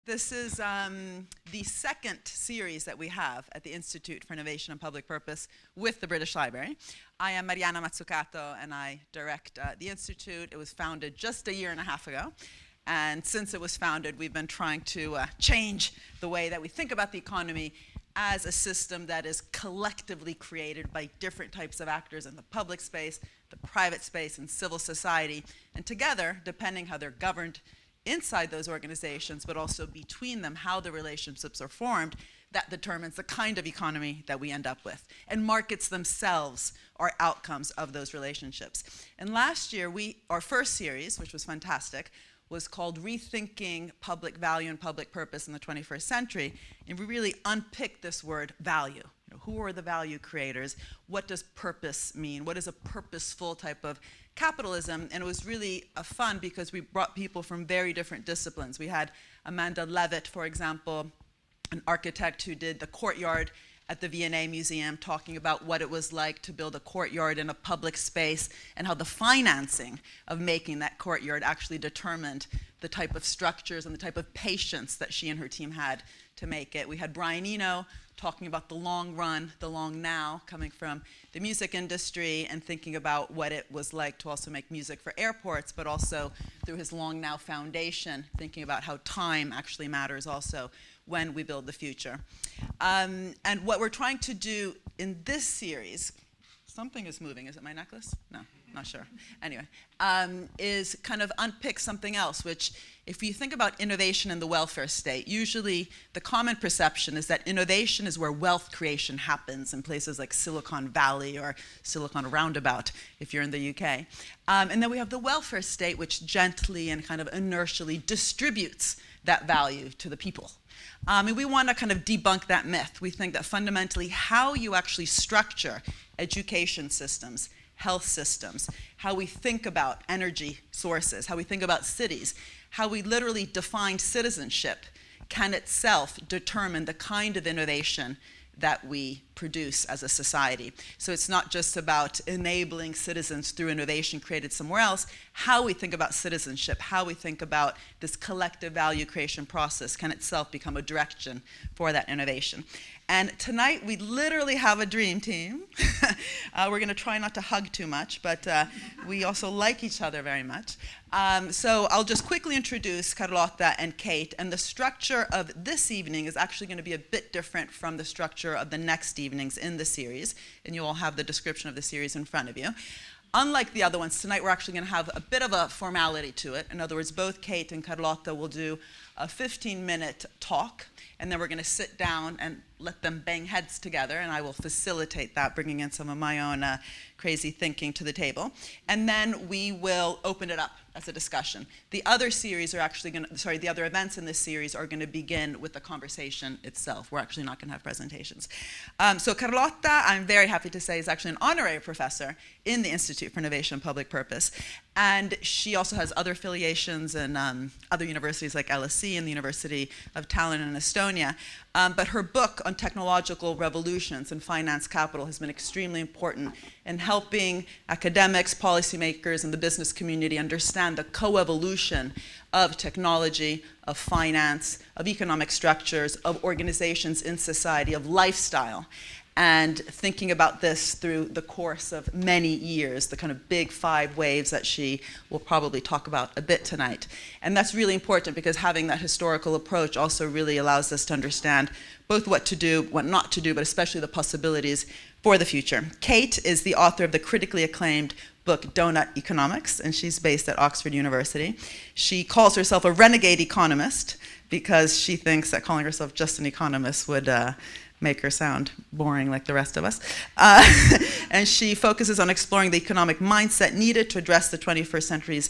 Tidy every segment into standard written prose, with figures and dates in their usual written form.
This is the second series that we have at the Institute for Innovation and Public Purpose with the British Library. I am Mariana Mazzucato, and I direct the Institute. It was founded just a year and a half ago. And since it was founded, we've been trying to change the way that we think about the economy as a system that is collectively created by different types of actors in the public space, the private space, and civil society. And together, depending how they're governed inside those organizations, but also between them, how the relationships are formed, that determines the kind of economy that we end up with. And markets themselves are outcomes of those relationships. And last year, our first series, which was fantastic, was called Rethinking Public Value and Public Purpose in the 21st Century. And we really unpicked this word value. Who are the value creators? What does purpose mean? What is a purposeful type of capitalism? And it was really fun because we brought people from very different disciplines. We had Amanda Levitt, for example, an architect who did the courtyard at the V&A Museum, talking about what it was like to build a courtyard in a public space and how the financing of making that courtyard actually determined the type of structures and the type of patience that she and her team had to make it. We had Brian Eno talking about the long run, the long now, coming from the music industry and thinking about what it was like to also make music for airports, but also through his Long Now Foundation, thinking about how time actually matters also when we build the future. And what we're trying to do in this series, something is moving. Is it my necklace? No, not sure. Anyway, is kind of unpick something else, which if you think about innovation in the welfare state, usually the common perception is that innovation is where wealth creation happens in places like Silicon Valley or Silicon Roundabout, if you're in the UK. And then we have the welfare state, which gently and kind of inertially distributes that value to the people. And we want to kind of debunk that myth. We think that fundamentally how you actually structure education systems, health systems, how we think about energy sources, how we think about cities, how we literally define citizenship can itself determine the kind of innovation that we produce as a society. So it's not just about enabling citizens through innovation created somewhere else. How we think about citizenship, how we think about this collective value creation process can itself become a direction for that innovation. And tonight, we literally have a dream team. We're going to try not to hug too much, but we also like each other very much. So I'll just quickly introduce Carlota and Kate. And the structure of this evening is actually going to be a bit different from the structure of the next evenings in the series. And you all have the description of the series in front of you. Unlike the other ones, tonight we're actually going to have a bit of a formality to it. In other words, both Kate and Carlota will do a 15-minute talk, and then we're going to sit down and let them bang heads together, and I will facilitate that, bringing in some of my own crazy thinking to the table. And then we will open it up as a discussion. The other series are actually going to, the other events in this series are going to begin with the conversation itself. We're actually not going to have presentations. So Carlota, I'm very happy to say, is actually an honorary professor in the Institute for Innovation and Public Purpose. And she also has other affiliations in other universities like LSE and the University of Tallinn in Estonia. But her book on technological revolutions and finance capital has been extremely important in helping academics, policymakers, and the business community understand the coevolution of technology, of finance, of economic structures, of organizations in society, of lifestyle. And thinking about this through the course of many years, the kind of big 5 waves that she will probably talk about a bit tonight. And that's really important because having that historical approach also really allows us to understand both what to do, what not to do, but especially the possibilities for the future. Kate is the author of the critically acclaimed book Doughnut Economics, and she's based at Oxford University. She calls herself a renegade economist because she thinks that calling herself just an economist would make her sound boring like the rest of us. And she focuses on exploring the economic mindset needed to address the 21st century's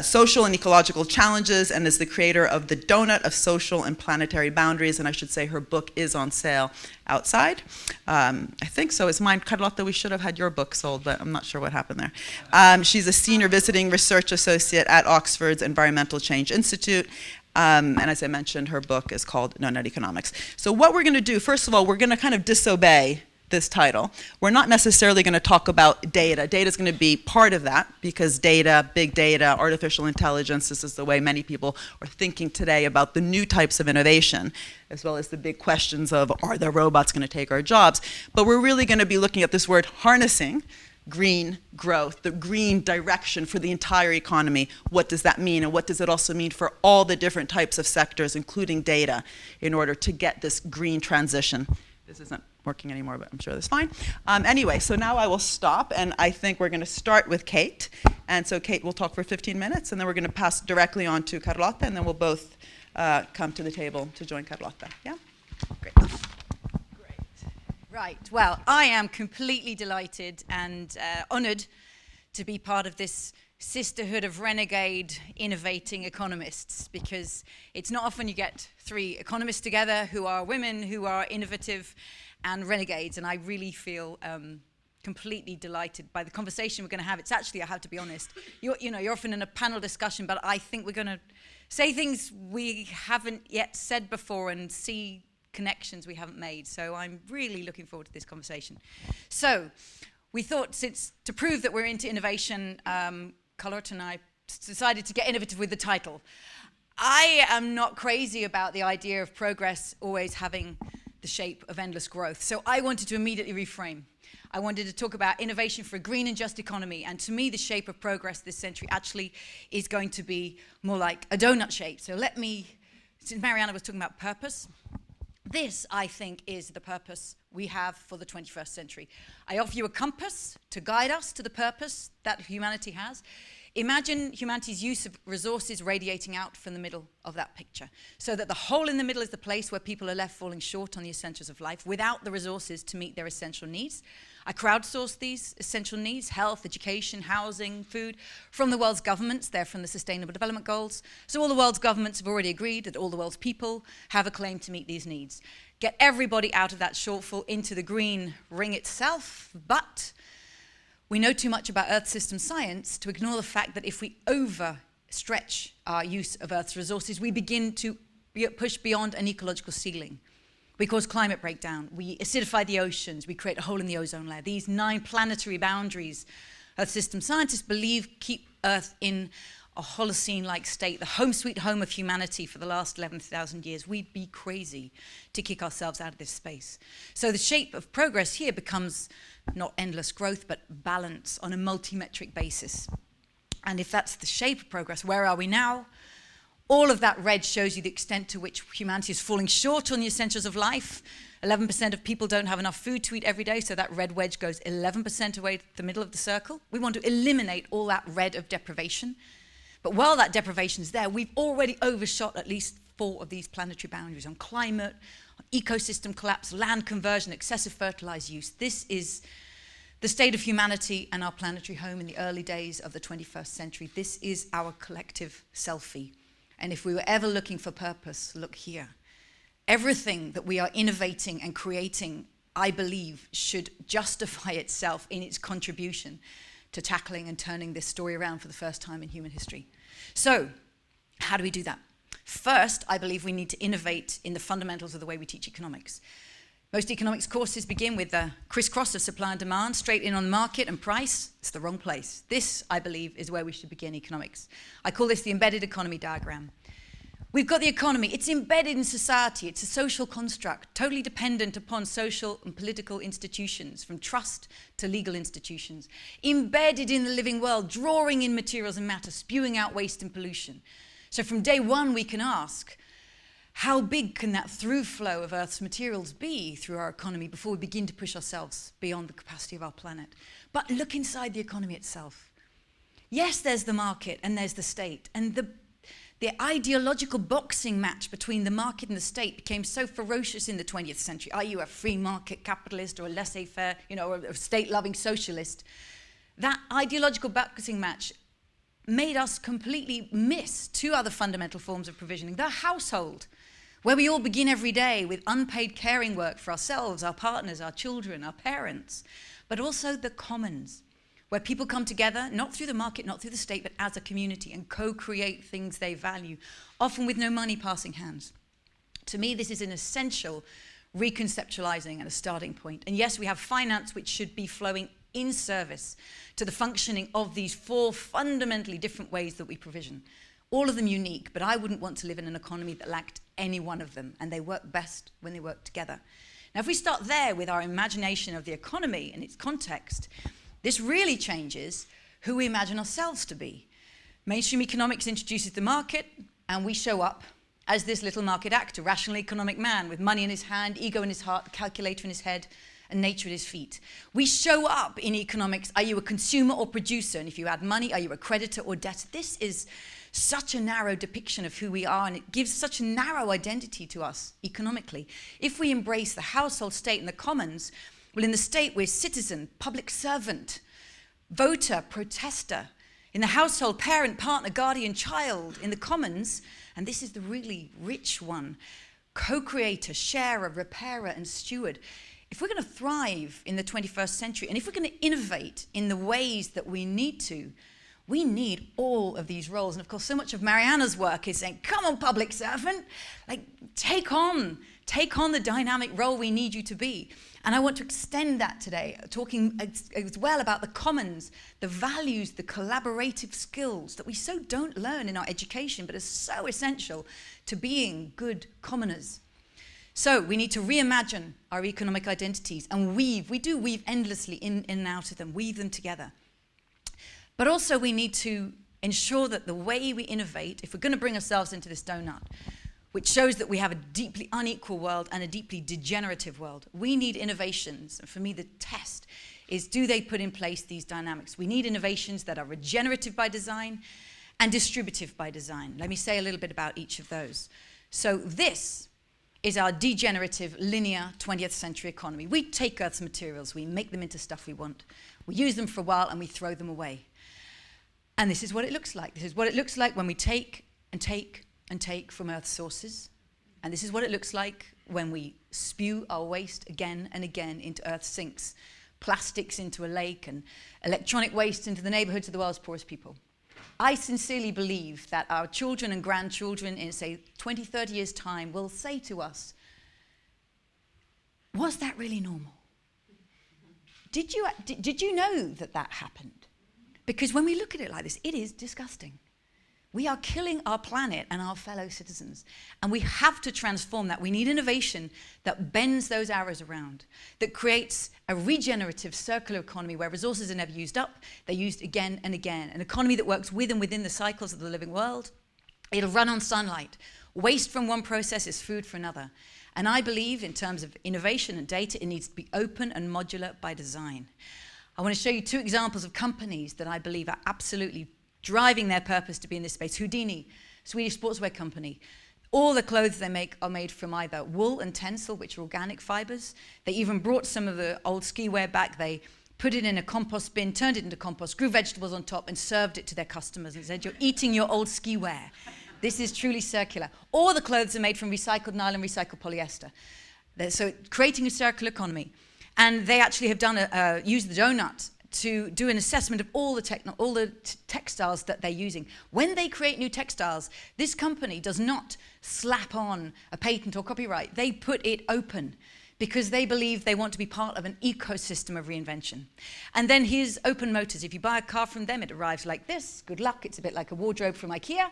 social and ecological challenges, and is the creator of the Doughnut of Social and Planetary Boundaries. And I should say her book is on sale outside. I think so. It's mine. Carlota, we should have had your book sold, but I'm not sure what happened there. She's a senior visiting research associate at Oxford's Environmental Change Institute. And as I mentioned, her book is called Doughnut Economics. So what we're going to do, first of all, we're going to kind of disobey this title. We're not necessarily going to talk about data. Data is going to be part of that because data, big data, artificial intelligence, this is the way many people are thinking today about the new types of innovation, as well as the big questions of, are the robots going to take our jobs? But we're really going to be looking at this word harnessing green growth, the green direction for the entire economy. What does that mean? And what does it also mean for all the different types of sectors, including data, in order to get this green transition? This isn't working anymore, but I'm sure that's fine. Anyway, so now I will stop, and I think we're going to start with Kate. And so Kate will talk for 15 minutes, and then we're going to pass directly on to Carlota, and then we'll both come to the table to join Carlota. Yeah? Great. Right, well, I am completely delighted and honored to be part of this sisterhood of renegade innovating economists, because it's not often you get three economists together who are women, who are innovative and renegades, and I really feel completely delighted by the conversation we're going to have. It's actually, I have to be honest, you're often in a panel discussion, but I think we're going to say things we haven't yet said before and see connections we haven't made. So I'm really looking forward to this conversation. So we thought, since to prove that we're into innovation, Carlota and I decided to get innovative with the title. I am not crazy about the idea of progress always having the shape of endless growth. So I wanted to immediately reframe. I wanted to talk about innovation for a green and just economy. And to me, the shape of progress this century actually is going to be more like a donut shape. So let me, since Mariana was talking about purpose, this, I think, is the purpose we have for the 21st century. I offer you a compass to guide us to the purpose that humanity has. Imagine humanity's use of resources radiating out from the middle of that picture, so that the hole in the middle is the place where people are left falling short on the essentials of life without the resources to meet their essential needs. I crowdsource these essential needs, health, education, housing, food, from the world's governments. They're from the Sustainable Development Goals. So all the world's governments have already agreed that all the world's people have a claim to meet these needs. Get everybody out of that shortfall into the green ring itself, but we know too much about Earth system science to ignore the fact that if we overstretch our use of Earth's resources, we begin to push beyond an ecological ceiling. We cause climate breakdown, we acidify the oceans, we create a hole in the ozone layer. These 9 planetary boundaries, Earth system scientists believe, keep Earth in a Holocene-like state, the home sweet home of humanity for the last 11,000 years. We'd be crazy to kick ourselves out of this space. So the shape of progress here becomes not endless growth, but balance on a multi-metric basis. And if that's the shape of progress, where are we now? All of that red shows you the extent to which humanity is falling short on the essentials of life. 11% of people don't have enough food to eat every day, so that red wedge goes 11% away to the middle of the circle. We want to eliminate all that red of deprivation. But while that deprivation is there, we've already overshot at least 4 of these planetary boundaries on climate, on ecosystem collapse, land conversion, excessive fertilizer use. This is the state of humanity and our planetary home in the early days of the 21st century. This is our collective selfie. And if we were ever looking for purpose, look here. Everything that we are innovating and creating, I believe, should justify itself in its contribution to tackling and turning this story around for the first time in human history. So, how do we do that? First, I believe we need to innovate in the fundamentals of the way we teach economics. Most economics courses begin with the crisscross of supply and demand, straight in on the market and price. It's the wrong place. This, I believe, is where we should begin economics. I call this the embedded economy diagram. We've got the economy. It's embedded in society. It's a social construct, totally dependent upon social and political institutions, from trust to legal institutions, embedded in the living world, drawing in materials and matter, spewing out waste and pollution. So from day one, we can ask, how big can that through flow of Earth's materials be through our economy before we begin to push ourselves beyond the capacity of our planet? But look inside the economy itself. Yes, there's the market and there's the state, and the ideological boxing match between the market and the state became so ferocious in the 20th century. Are you a free market capitalist or a laissez-faire, or a state-loving socialist? That ideological boxing match made us completely miss 2 other fundamental forms of provisioning. The household, where we all begin every day with unpaid caring work for ourselves, our partners, our children, our parents, but also the commons, where people come together, not through the market, not through the state, but as a community and co-create things they value, often with no money passing hands. To me, this is an essential reconceptualizing and a starting point. And yes, we have finance which should be flowing in service to the functioning of these 4 fundamentally different ways that we provision. All of them unique, but I wouldn't want to live in an economy that lacked any one of them, and they work best when they work together. Now, if we start there with our imagination of the economy and its context, this really changes who we imagine ourselves to be. Mainstream economics introduces the market, and we show up as this little market actor, rational economic man with money in his hand, ego in his heart, calculator in his head, and nature at his feet. We show up in economics. Are you a consumer or producer? And if you add money, are you a creditor or debtor? This is such a narrow depiction of who we are, and it gives such a narrow identity to us economically. If we embrace the household state and the commons, well, in the state we're citizen, public servant, voter, protester. In the household, parent, partner, guardian, child. In the commons, and this is the really rich one, co-creator, sharer, repairer, and steward. If we're going to thrive in the 21st century, and if we're going to innovate in the ways that we need all of these roles. And of course, so much of Mariana's work is saying, come on, public servant, like take on the dynamic role we need you to be. And I want to extend that today, talking as well about the commons, the values, the collaborative skills that we so don't learn in our education, but are so essential to being good commoners. So we need to reimagine our economic identities and we do weave endlessly in and out of them, weave them together. But also we need to ensure that the way we innovate, if we're going to bring ourselves into this donut, which shows that we have a deeply unequal world and a deeply degenerative world, we need innovations. And for me, the test is, do they put in place these dynamics? We need innovations that are regenerative by design and distributive by design. Let me say a little bit about each of those. So this is our degenerative, linear 20th century economy. We take Earth's materials, we make them into stuff we want. We use them for a while and we throw them away. And this is what it looks like. This is what it looks like when we take and take and take from Earth's sources. And this is what it looks like when we spew our waste again and again into Earth's sinks, plastics into a lake and electronic waste into the neighborhoods of the world's poorest people. I sincerely believe that our children and grandchildren in, say, 20, 30 years' time will say to us, was that really normal? Did you know that that happened? Because when we look at it like this, it is disgusting. We are killing our planet and our fellow citizens. And we have to transform that. We need innovation that bends those arrows around, that creates a regenerative circular economy where resources are never used up, they're used again and again. An economy that works with and within the cycles of the living world. It'll run on sunlight. Waste from one process is food for another. And I believe in terms of innovation and data, it needs to be open and modular by design. I want to show you 2 examples of companies that I believe are absolutely driving their purpose to be in this space. Houdini, Swedish sportswear company. All the clothes they make are made from either wool and tencel, which are organic fibers. They even brought some of the old ski wear back. They put it in a compost bin, turned it into compost, grew vegetables on top, and served it to their customers and said, you're eating your old ski wear. This is truly circular. All the clothes are made from recycled nylon, recycled polyester. So creating a circular economy. And they actually have done used the Doughnut to do an assessment of all the textiles that they're using. When they create new textiles, this company does not slap on a patent or copyright. They put it open because they believe they want to be part of an ecosystem of reinvention. And then here's Open Motors. If you buy a car from them, it arrives like this. Good luck. It's a bit like a wardrobe from IKEA.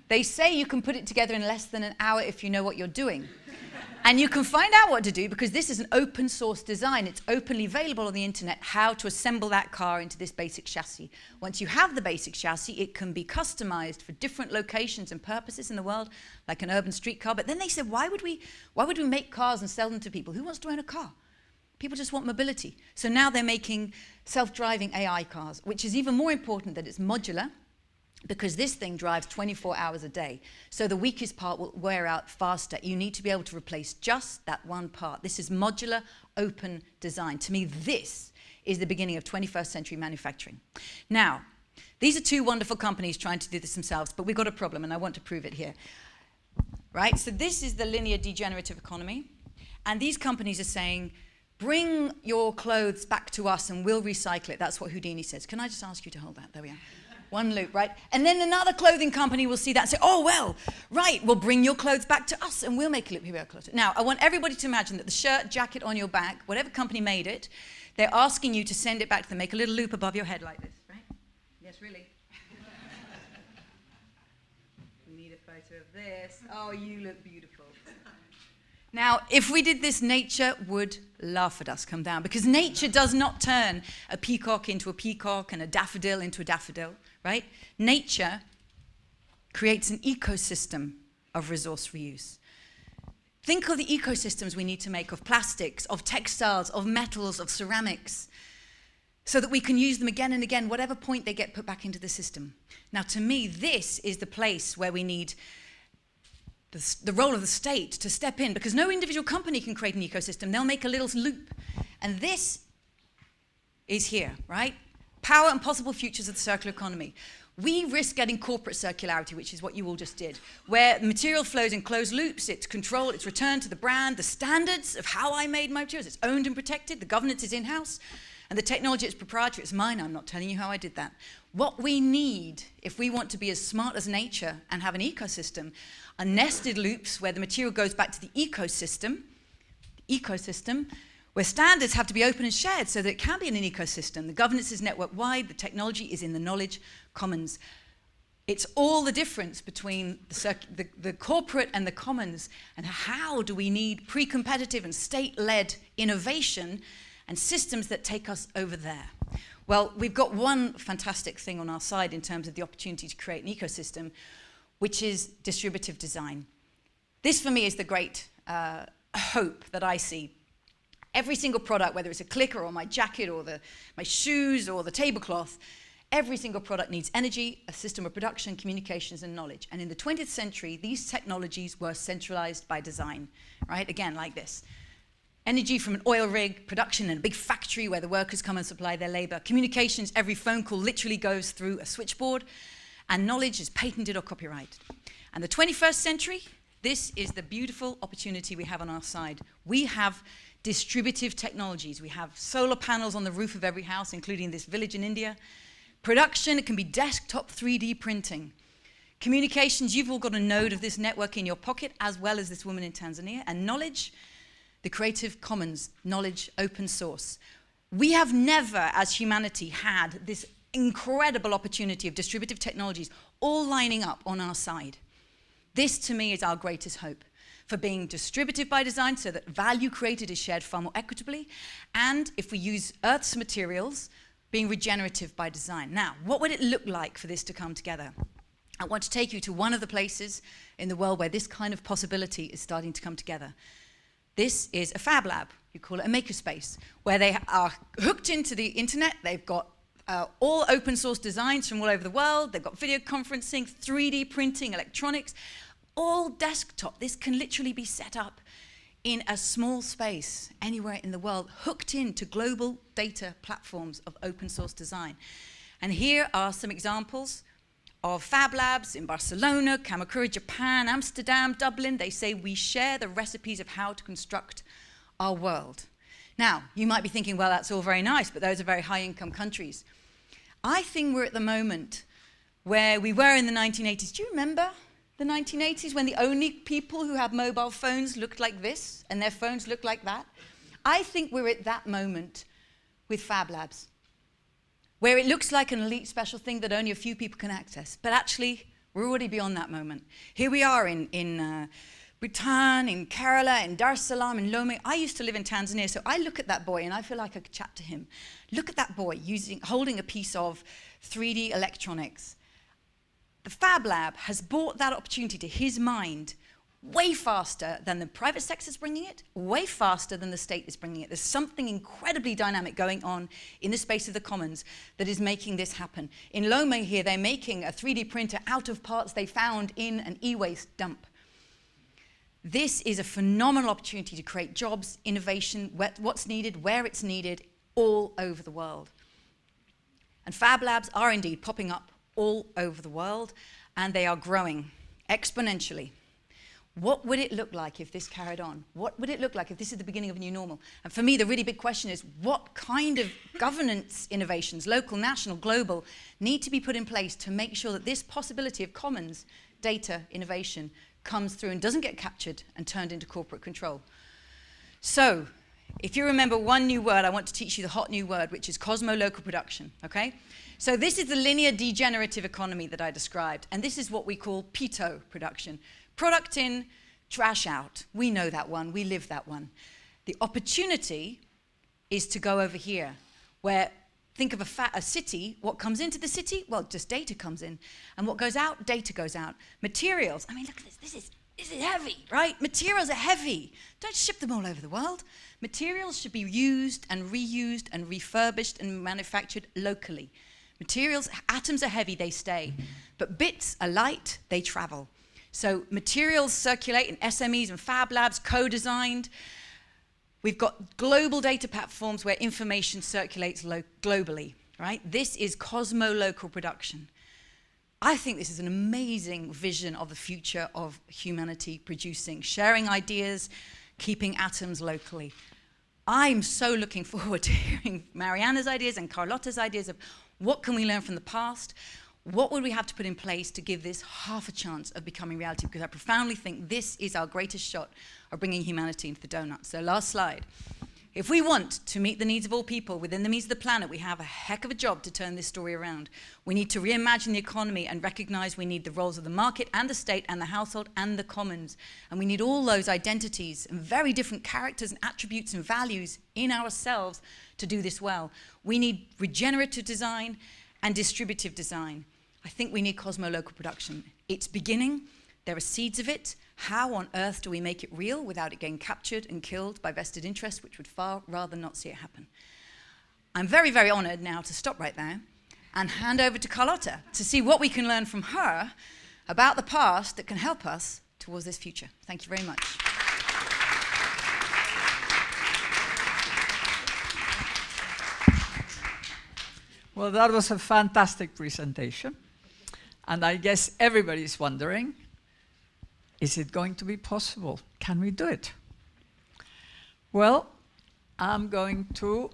They say you can put it together in less than an hour if you know what you're doing. And you can find out what to do because this is an open source design. It's openly available on the internet, how to assemble that car into this basic chassis. Once you have the basic chassis, it can be customized for different locations and purposes in the world, like an urban streetcar. But then they said, why would we make cars and sell them to people? Who wants to own a car? People just want mobility. So now they're making self-driving AI cars, which is even more important that it's modular, because this thing drives 24 hours a day. So the weakest part will wear out faster. You need to be able to replace just that one part. This is modular, open design. To me, this is the beginning of 21st century manufacturing. Now, these are 2 wonderful companies trying to do this themselves, but we've got a problem, and I want to prove it here. Right? So this is the linear degenerative economy, and these companies are saying, bring your clothes back to us and we'll recycle it. That's what Houdini says. Can I just ask you to hold that? There we are. One loop, right? And then another clothing company will see that and say, oh, well, right, we'll bring your clothes back to us and we'll make a loop. Here we are, Carlota. Now, I want everybody to imagine that the shirt, jacket on your back, whatever company made it, they're asking you to send it back to them, make a little loop above your head like this, right? Yes, really. We need a photo of this. Oh, you look beautiful. Now, if we did this, nature would laugh at us, come down, because nature does not turn a peacock into a peacock and a daffodil into a daffodil, right? Nature creates an ecosystem of resource reuse. Think of the ecosystems we need to make of plastics, of textiles, of metals, of ceramics, so that we can use them again and again, whatever point they get put back into the system. Now, to me, this is the place where we need the role of the state to step in, because no individual company can create an ecosystem. They'll make a little loop. And this is here, right? Power and possible futures of the circular economy. We risk getting corporate circularity, which is what you all just did, where material flows in closed loops, it's controlled, it's returned to the brand, the standards of how I made my materials, it's owned and protected, the governance is in-house, and the technology is proprietary, it's mine, I'm not telling you how I did that. What we need, if we want to be as smart as nature and have an ecosystem, are nested loops where the material goes back to the ecosystem, where standards have to be open and shared so that it can be in an ecosystem. The governance is network-wide, the technology is in the knowledge commons. It's all the difference between the corporate and the commons, and how do we need pre-competitive and state-led innovation and systems that take us over there. Well, we've got one fantastic thing on our side in terms of the opportunity to create an ecosystem, which is distributive design. This, for me, is the great hope that I see. Every single product, whether it's a clicker or my jacket or my shoes or the tablecloth, every single product needs energy, a system of production, communications, and knowledge. And in the 20th century, these technologies were centralized by design, right? Again, like this. Energy from an oil rig, production in a big factory where the workers come and supply their labor. Communications, every phone call literally goes through a switchboard. And knowledge is patented or copyrighted. And the 21st century, this is the beautiful opportunity we have on our side. We have distributive technologies. We have solar panels on the roof of every house, including this village in India. Production, it can be desktop 3D printing. Communications, you've all got a node of this network in your pocket, as well as this woman in Tanzania. And knowledge, the Creative Commons, knowledge, open source. We have never, as humanity, had this incredible opportunity of distributive technologies all lining up on our side. This, to me, is our greatest hope for being distributive by design so that value created is shared far more equitably, and if we use Earth's materials, being regenerative by design. Now, what would it look like for this to come together? I want to take you to one of the places in the world where this kind of possibility is starting to come together. This is a fab lab. You call it a makerspace, where they are hooked into the internet. They've got all open source designs from all over the world. They've got video conferencing, 3D printing, electronics, all desktop. This can literally be set up in a small space anywhere in the world, hooked into global data platforms of open source design. And here are some examples of fab labs in Barcelona, Kamakura, Japan, Amsterdam, Dublin. They say we share the recipes of how to construct our world. Now, you might be thinking, well, that's all very nice, but those are very high-income countries. I think we're at the moment where we were in the 1980s. Do you remember the 1980s when the only people who had mobile phones looked like this and their phones looked like that? I think we're at that moment with fab labs, where it looks like an elite special thing that only a few people can access. But actually, we're already beyond that moment. Here we are in Bhutan, in Kerala, in Dar es Salaam, in Lome. I used to live in Tanzania, so I look at that boy and I feel like I could chat to him. Look at that boy holding a piece of 3D electronics. The Fab Lab has brought that opportunity to his mind way faster than the private sector is bringing it, way faster than the state is bringing it. There's something incredibly dynamic going on in the space of the commons that is making this happen. In Lome here, they're making a 3D printer out of parts they found in an e-waste dump. This is a phenomenal opportunity to create jobs, innovation, what's needed, where it's needed, all over the world. And Fab Labs are indeed popping up all over the world, and they are growing exponentially. What would it look like if this carried on? What would it look like if this is the beginning of a new normal? And for me, the really big question is, what kind of governance innovations, local, national, global, need to be put in place to make sure that this possibility of commons, data, innovation comes through and doesn't get captured and turned into corporate control? So, if you remember one new word, I want to teach you the hot new word, which is cosmo-local production, okay? So this is the linear degenerative economy that I described, and this is what we call PITO production. Product in, trash out. We know that one, we live that one. The opportunity is to go over here, where, think of a city, what comes into the city? Well, just data comes in. And what goes out? Data goes out. Materials, I mean, look at this, this is heavy, right? Materials are heavy. Don't ship them all over the world. Materials should be used and reused and refurbished and manufactured locally. Materials, atoms are heavy, they stay. But bits are light, they travel. So materials circulate in SMEs and fab labs, co-designed. We've got global data platforms where information circulates globally, right? This is cosmo-local production. I think this is an amazing vision of the future of humanity producing, sharing ideas, keeping atoms locally. I'm so looking forward to hearing Mariana's ideas and Carlota's ideas of what can we learn from the past. What would we have to put in place to give this half a chance of becoming reality? Because I profoundly think this is our greatest shot of bringing humanity into the donut. So last slide. If we want to meet the needs of all people within the means of the planet, we have a heck of a job to turn this story around. We need to reimagine the economy and recognize we need the roles of the market and the state and the household and the commons. And we need all those identities and very different characters and attributes and values in ourselves to do this well. We need regenerative design and distributive design. I think we need cosmo-local production. It's beginning. There are seeds of it. How on earth do we make it real without it getting captured and killed by vested interests, which would far rather not see it happen? I'm very, very honored now to stop right there and hand over to Carlota to see what we can learn from her about the past that can help us towards this future. Thank you very much. Well, that was a fantastic presentation. And I guess everybody's wondering, is it going to be possible? Can we do it? Well, I'm going to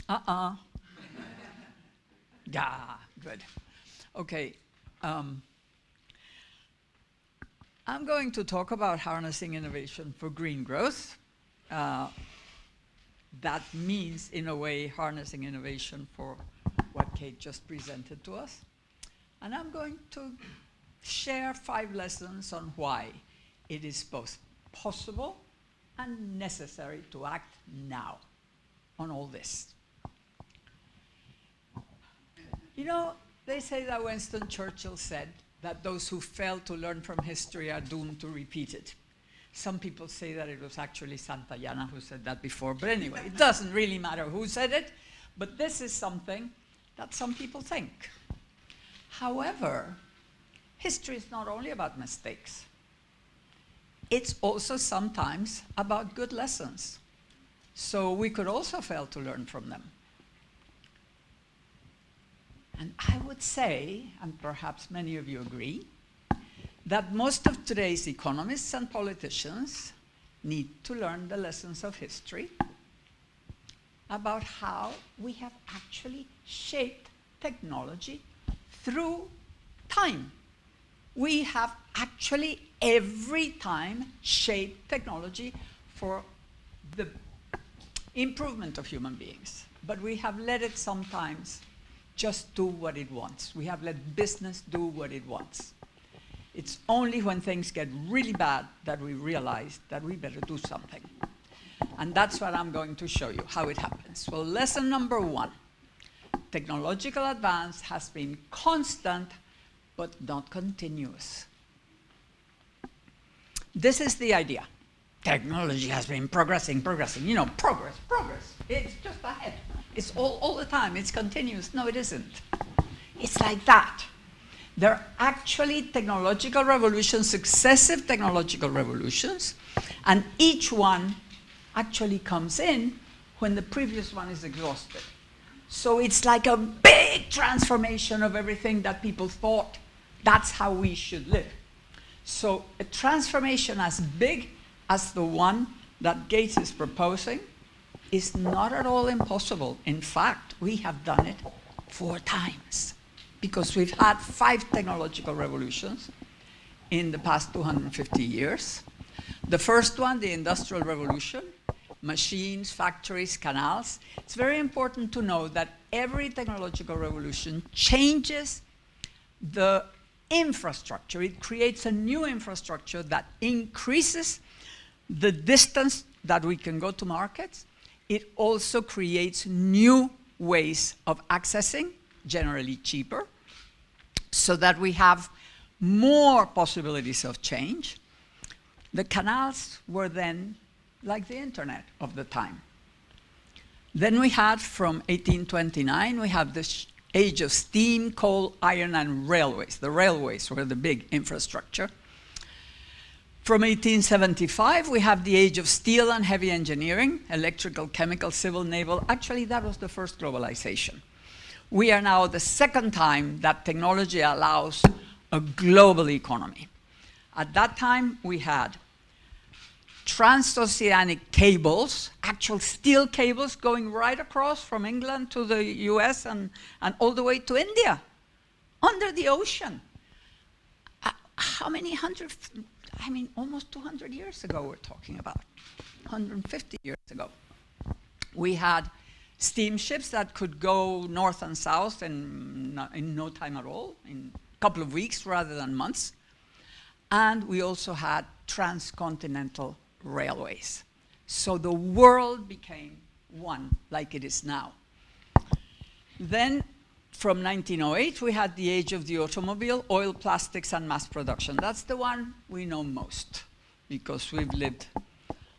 yeah, good. Okay. I'm going to talk about harnessing innovation for green growth. That means, in a way, harnessing innovation for what Kate just presented to us. And I'm going to share 5 lessons on why it is both possible and necessary to act now on all this. You know, they say that Winston Churchill said that those who fail to learn from history are doomed to repeat it. Some people say that it was actually Santayana who said that before, but anyway, it doesn't really matter who said it, but this is something that some people think. However, history is not only about mistakes. It's also sometimes about good lessons. So we could also fail to learn from them. And I would say, and perhaps many of you agree, that most of today's economists and politicians need to learn the lessons of history about how we have actually shaped technology through time. We have actually every time shaped technology for the improvement of human beings. But we have let it sometimes just do what it wants. We have let business do what it wants. It's only when things get really bad that we realize that we better do something. And that's what I'm going to show you, how it happens. Well, lesson number 1. Technological advance has been constant, but not continuous. This is the idea. Technology has been progressing. You know, progress. It's just ahead. It's all the time. It's continuous. No, it isn't. It's like that. There are actually technological revolutions, successive technological revolutions, and each one actually comes in when the previous one is exhausted. So it's like a big transformation of everything that people thought that's how we should live. So a transformation as big as the one that Gates is proposing is not at all impossible. In fact, we have done it 4 times because we've had 5 technological revolutions in the past 250 years. The first one, the Industrial Revolution, machines, factories, canals. It's very important to know that every technological revolution changes the infrastructure. It creates a new infrastructure that increases the distance that we can go to markets. It also creates new ways of accessing, generally cheaper, so that we have more possibilities of change. The canals were then like the internet of the time. Then we had, from 1829, we have the age of steam, coal, iron, and railways. The railways were the big infrastructure. From 1875, we have the age of steel and heavy engineering, electrical, chemical, civil, naval. Actually, that was the first globalization. We are now the second time that technology allows a global economy. At that time, we had transoceanic cables, actual steel cables going right across from England to the US and all the way to India, under the ocean. How many hundred, I mean, almost 200 years ago we're talking about, 150 years ago. We had steamships that could go north and south in no time at all, in a couple of weeks rather than months. And we also had transcontinental railways. So the world became one, like it is now. Then, from 1908, we had the age of the automobile, oil, plastics, and mass production. That's the one we know most, because we've lived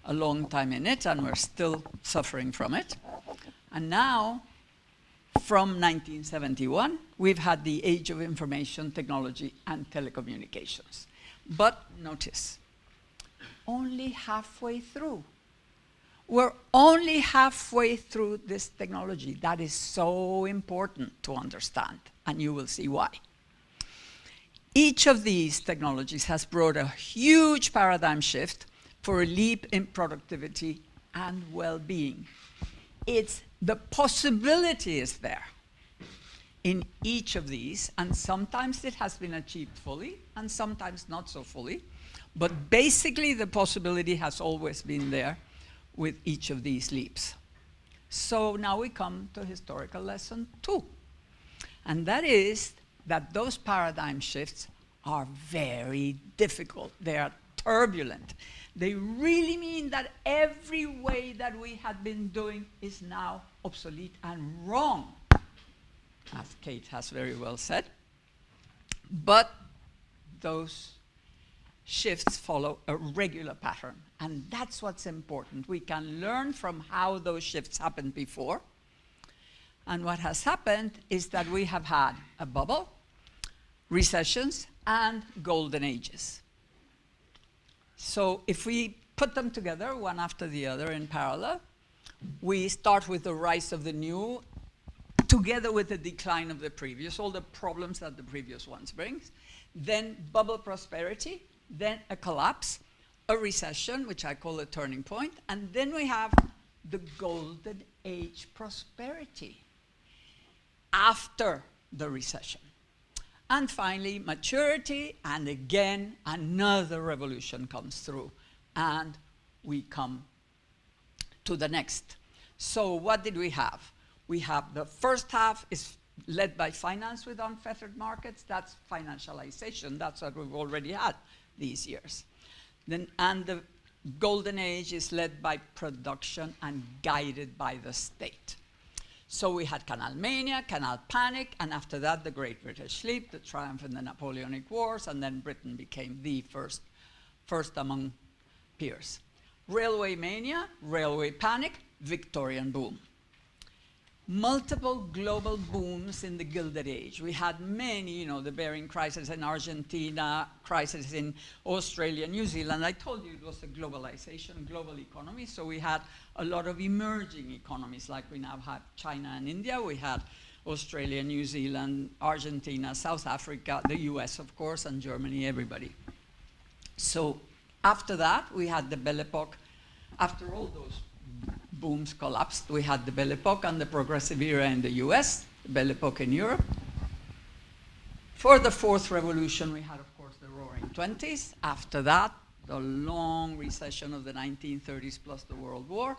a long time in it, and we're still suffering from it. And now, from 1971, we've had the age of information technology and telecommunications. But notice, only halfway through. We're only halfway through this technology. That is so important to understand, and you will see why. Each of these technologies has brought a huge paradigm shift for a leap in productivity and well-being. It's the possibility is there in each of these, and sometimes it has been achieved fully, and sometimes not so fully. But basically, the possibility has always been there with each of these leaps. So now we come to historical lesson 2. And that is that those paradigm shifts are very difficult. They are turbulent. They really mean that every way that we had been doing is now obsolete and wrong, as Kate has very well said. But those shifts follow a regular pattern, and that's what's important. We can learn from how those shifts happened before, and what has happened is that we have had a bubble, recessions, and golden ages. So if we put them together, one after the other in parallel, we start with the rise of the new, together with the decline of the previous, all the problems that the previous ones brings, then bubble prosperity, then a collapse, a recession, which I call a turning point, and then we have the golden age prosperity after the recession. And finally, maturity, and again, another revolution comes through, and we come to the next. So what did we have? We have the first half is led by finance with unfettered markets. That's financialization. That's what we've already had these years. And the golden age is led by production and guided by the state. So we had canal mania, canal panic, and after that the Great British Sleep, the triumph in the Napoleonic Wars, and then Britain became the first among peers. Railway mania, railway panic, Victorian boom. multiple global booms in the Gilded Age. We had many, the Bering crisis in Argentina, crisis in Australia, New Zealand. I told you it was a globalization, global economy. So we had a lot of emerging economies, like we now have China and India. We had Australia, New Zealand, Argentina, South Africa, the US, of course, and Germany, everybody. So after that, we had the Belle Epoque. After all those booms collapsed, we had the Belle Epoque and the Progressive Era in the US, the Belle Epoque in Europe. For the Fourth Revolution, we had, of course, the Roaring Twenties. After that, the long recession of the 1930s plus the World War.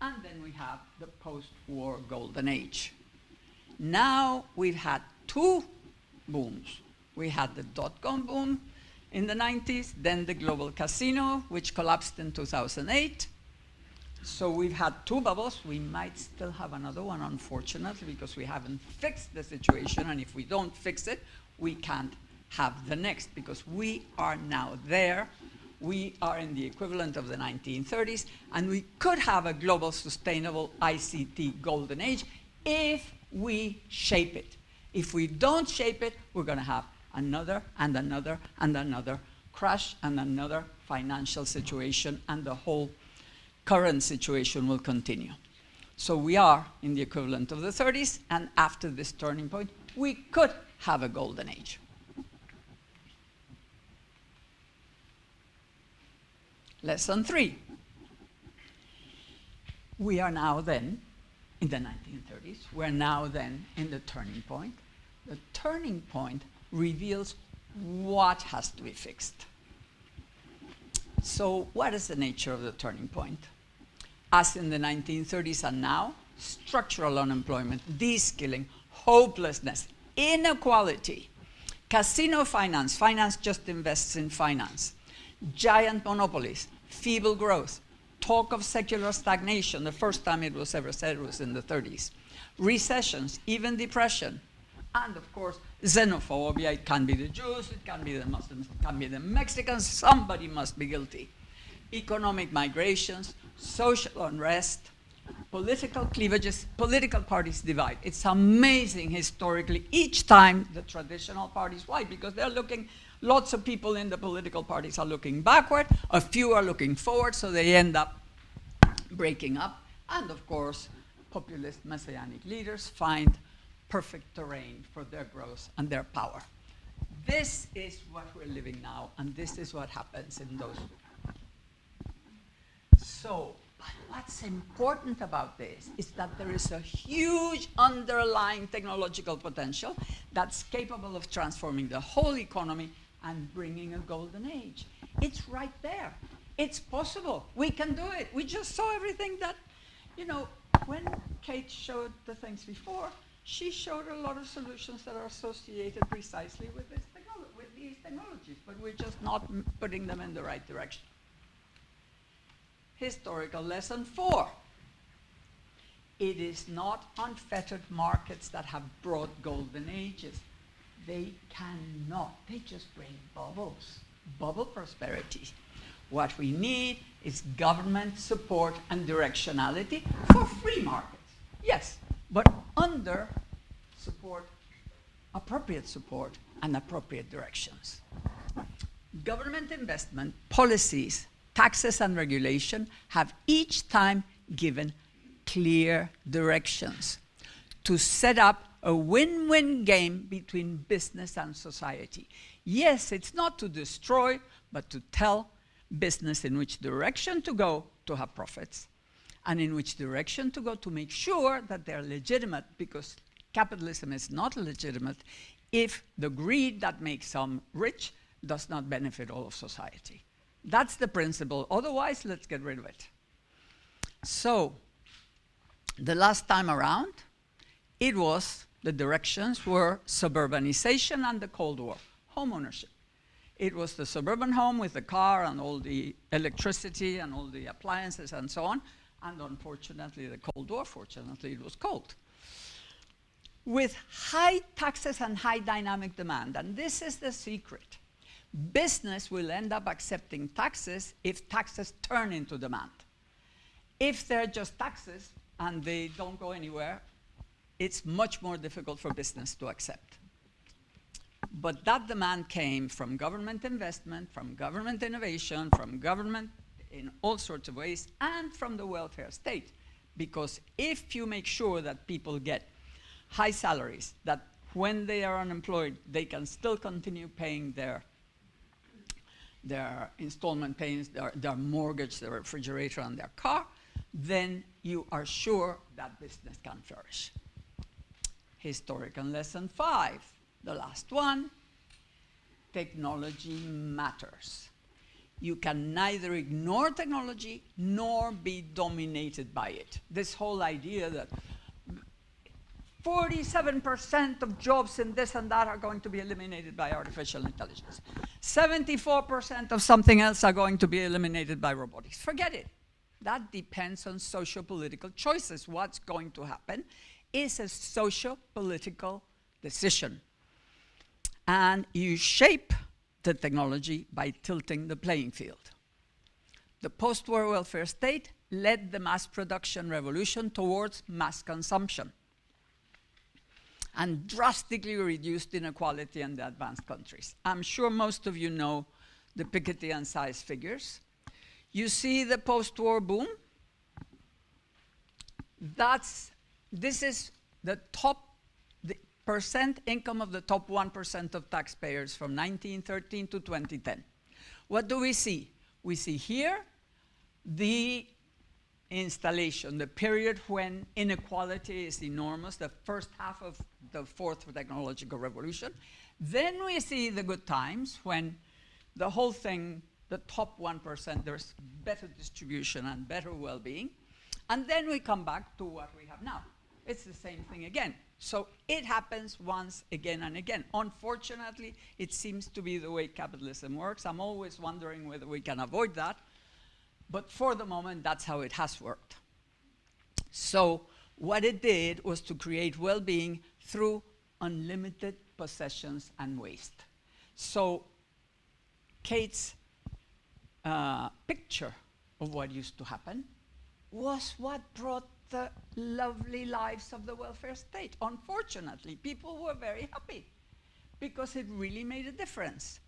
And then we have the post-war Golden Age. Now we've had two booms. We had the dot-com boom in the 90s, then the global casino, which collapsed in 2008. So we've had two bubbles. We might still have another one, unfortunately, because we haven't fixed the situation. And if we don't fix it, we can't have the next, because we are now there. We are in the equivalent of the 1930s, and we could have a global sustainable ICT golden age if we shape it. If we don't shape it, we're going to have another and another and another crash and another financial situation, and the whole current situation will continue. So we are in the equivalent of the 30s, and after this turning point, we could have a golden age. Lesson 3. We are now then in the 1930s. We're now then in the turning point. The turning point reveals what has to be fixed. So what is the nature of the turning point? As in the 1930s and now, structural unemployment, de-skilling, hopelessness, inequality, casino finance, finance just invests in finance, giant monopolies, feeble growth, talk of secular stagnation, the first time it was ever said was in the 30s, recessions, even depression, and of course, xenophobia. It can be the Jews, it can be the Muslims, it can be the Mexicans, somebody must be guilty. Economic migrations, social unrest, political cleavages, political parties divide. It's amazing historically, each time the traditional parties, why? Because they're looking, lots of people in the political parties are looking backward, a few are looking forward, so they end up breaking up. And of course, populist messianic leaders find perfect terrain for their growth and their power. This is what we're living now, and this is what happens in those. So, but what's important about this is that there is a huge underlying technological potential that's capable of transforming the whole economy and bringing a golden age. It's right there. It's possible. We can do it. We just saw everything that, when Kate showed the things before, she showed a lot of solutions that are associated precisely with these technologies, but we're just not putting them in the right direction. Historical lesson 4. It is not unfettered markets that have brought golden ages. They cannot. They just bring bubbles, bubble prosperity. What we need is government support and directionality for free markets. Yes, but under support, appropriate support, and appropriate directions. Government investment, policies, taxes, and regulation have each time given clear directions to set up a win-win game between business and society. Yes, it's not to destroy, but to tell business in which direction to go to have profits, and in which direction to go to make sure that they're legitimate, because capitalism is not legitimate if the greed that makes some rich does not benefit all of society. That's the principle. Otherwise, let's get rid of it. So, the last time around, the directions were suburbanization and the Cold War, home ownership. It was the suburban home with the car and all the electricity and all the appliances and so on. And unfortunately, the Cold War, fortunately, it was cold. With high taxes and high dynamic demand, and this is the secret. Business will end up accepting taxes if taxes turn into demand. If they're just taxes and they don't go anywhere, it's much more difficult for business to accept. But that demand came from government investment, from government innovation, from government in all sorts of ways, and from the welfare state. Because if you make sure that people get high salaries, that when they are unemployed, they can still continue paying their installment payments, their mortgage, their refrigerator, and their car, then you are sure that business can flourish. Historical lesson 5, the last one, technology matters. You can neither ignore technology nor be dominated by it. This whole idea that 47% of jobs in this and that are going to be eliminated by artificial intelligence. 74% of something else are going to be eliminated by robotics. Forget it. That depends on socio-political choices. What's going to happen is a socio-political decision. And you shape the technology by tilting the playing field. The post-war welfare state led the mass production revolution towards mass consumption and drastically reduced inequality in the advanced countries. I'm sure most of you know the Piketty and size figures. You see the post-war boom? This is the percent income of the top 1% of taxpayers from 1913 to 2010. What do we see? We see here the installation, the period when inequality is enormous, the first half of the fourth technological revolution. Then we see the good times when the whole thing, the top 1%, there's better distribution and better well-being. And then we come back to what we have now. It's the same thing again. So it happens once again and again. Unfortunately, it seems to be the way capitalism works. I'm always wondering whether we can avoid that. But for the moment, that's how it has worked. So what it did was to create well-being through unlimited possessions and waste. So Kate's picture of what used to happen was what brought the lovely lives of the welfare state. Unfortunately, people were very happy because it really made a difference.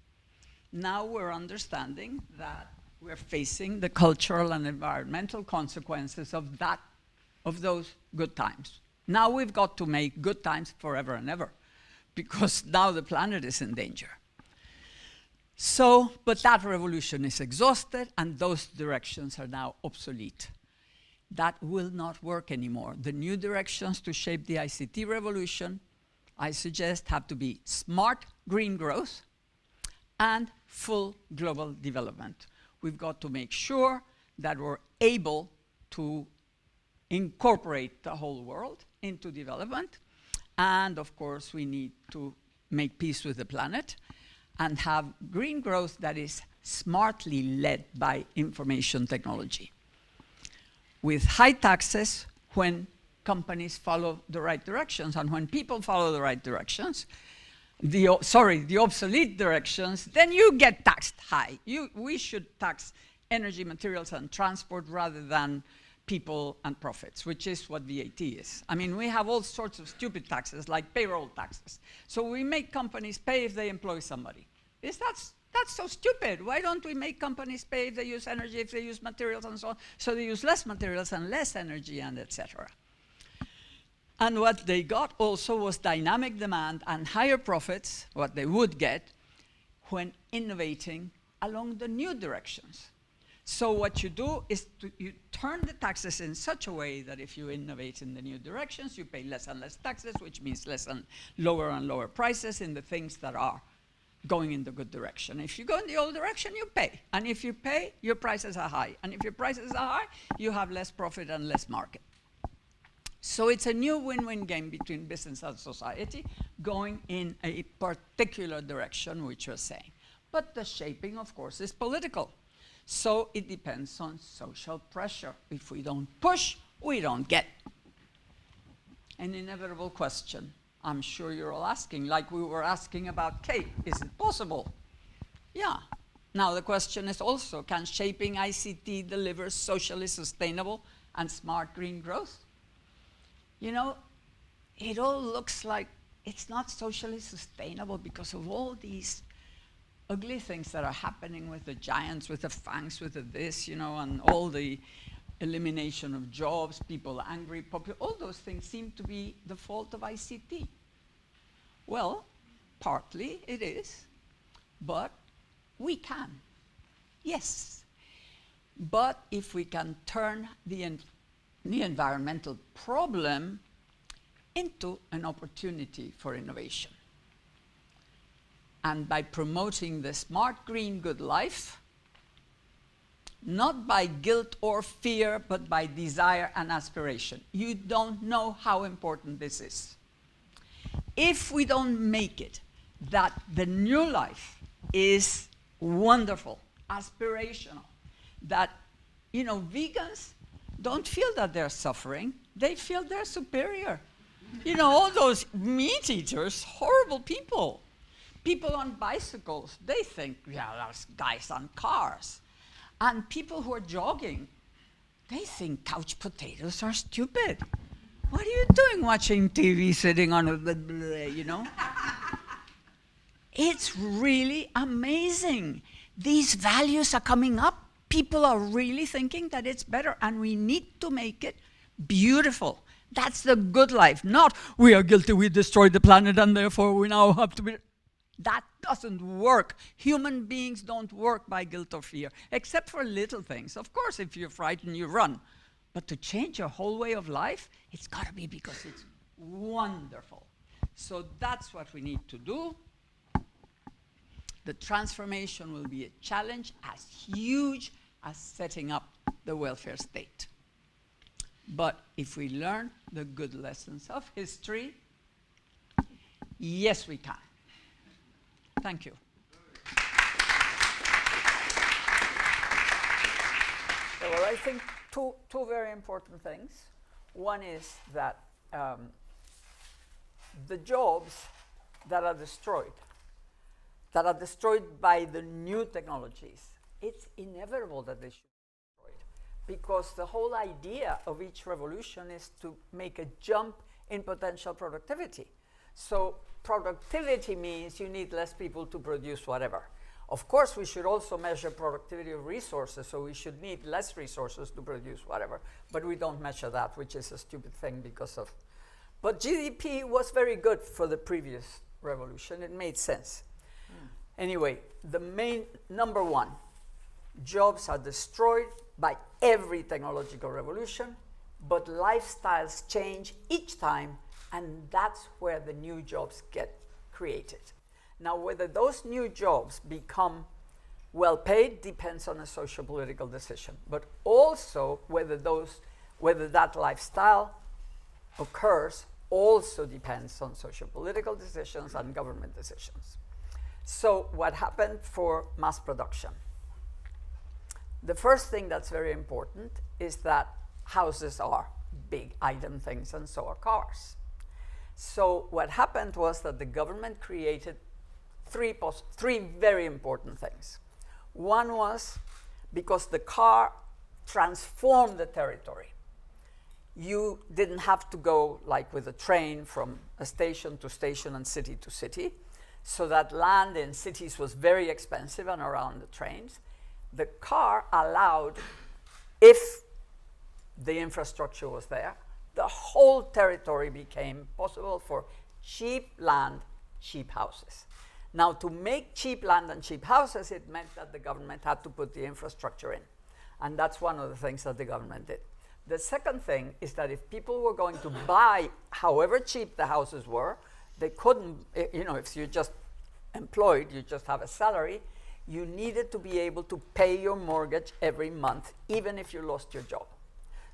Now we're understanding that we're facing the cultural and environmental consequences of those good times. Now we've got to make good times forever and ever, because now the planet is in danger. So, but that revolution is exhausted, and those directions are now obsolete. That will not work anymore. The new directions to shape the ICT revolution, I suggest, have to be smart green growth and full global development. We've got to make sure that we're able to incorporate the whole world into development. And of course, we need to make peace with the planet and have green growth that is smartly led by information technology, with high taxes when companies follow the right directions, and when people follow the right directions, the obsolete directions, then you get taxed high. We should tax energy, materials, and transport rather than people and profits, which is what VAT is. I mean, we have all sorts of stupid taxes, like payroll taxes. So we make companies pay if they employ somebody. That's so stupid. Why don't we make companies pay if they use energy, if they use materials, and so on? So they use less materials and less energy, and etc. And what they got also was dynamic demand and higher profits, what they would get, when innovating along the new directions. So what you do is you turn the taxes in such a way that if you innovate in the new directions, you pay less and less taxes, which means less and lower prices in the things that are going in the good direction. If you go in the old direction, you pay. And if you pay, your prices are high. And if your prices are high, you have less profit and less market. So it's a new win-win game between business and society going in a particular direction, which you're saying. But the shaping, of course, is political. So it depends on social pressure. If we don't push, we don't get. An inevitable question I'm sure you're all asking, like we were asking about Kate, is it possible? Yeah. Now the question is also, can shaping ICT deliver socially sustainable and smart green growth? You know, it all looks like it's not socially sustainable because of all these ugly things that are happening with the giants, with the FANGs, with the this, you know, and all the elimination of jobs, people angry, all those things seem to be the fault of ICT. Well, partly it is, but we can. Yes. But if we can turn the environmental problem into an opportunity for innovation, and by promoting the smart, green, good life, not by guilt or fear, but by desire and aspiration. You don't know how important this is. If we don't make it that the new life is wonderful, aspirational, that, you know, vegans don't feel that they're suffering, they feel they're superior. You know, all those meat eaters, horrible people. People on bicycles, they think, yeah, there's guys on cars. And people who are jogging, they think couch potatoes are stupid. What are you doing watching TV, sitting on a blah, blah, you know? It's really amazing. These values are coming up. People are really thinking that it's better, and we need to make it beautiful. That's the good life, not we are guilty, we destroyed the planet, and therefore we now have to be... That doesn't work. Human beings don't work by guilt or fear, except for little things. Of course, if you're frightened, you run. But to change your whole way of life, it's got to be because it's wonderful. So that's what we need to do. The transformation will be a challenge as huge as setting up the welfare state. But if we learn the good lessons of history, yes, we can. Thank you. Yeah, well, I think two very important things. One is that the jobs that are destroyed by the new technologies, it's inevitable that they should be destroyed, because the whole idea of each revolution is to make a jump in potential productivity. So productivity means you need less people to produce whatever. Of course, we should also measure productivity of resources, so we should need less resources to produce whatever, but we don't measure that, which is a stupid thing because of... But GDP was very good for the previous revolution. It made sense. Anyway, the main, number one, jobs are destroyed by every technological revolution, but lifestyles change each time, and that's where the new jobs get created. Now, whether those new jobs become well paid depends on a socio-political decision, but also whether that lifestyle occurs also depends on socio-political decisions and government decisions. So what happened for mass production? The first thing that's very important is that houses are big item things, and so are cars. So what happened was that the government created three very important things. One was because the car transformed the territory. You didn't have to go like with a train from a station to station and city to city. So that land in cities was very expensive and around the trains. The car allowed, if the infrastructure was there, the whole territory became possible for cheap land, cheap houses. Now, to make cheap land and cheap houses, it meant that the government had to put the infrastructure in. And that's one of the things that the government did. The second thing is that if people were going to buy, however cheap the houses were, they couldn't, you know, if you're just employed, you just have a salary, you needed to be able to pay your mortgage every month, even if you lost your job.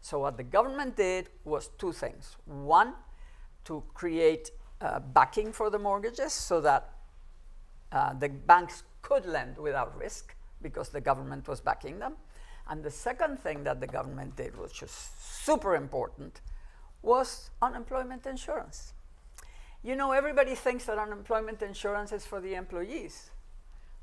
So what the government did was two things. One, to create backing for the mortgages so that the banks could lend without risk because the government was backing them. And the second thing that the government did, which was super important, was unemployment insurance. You know, everybody thinks that unemployment insurance is for the employees.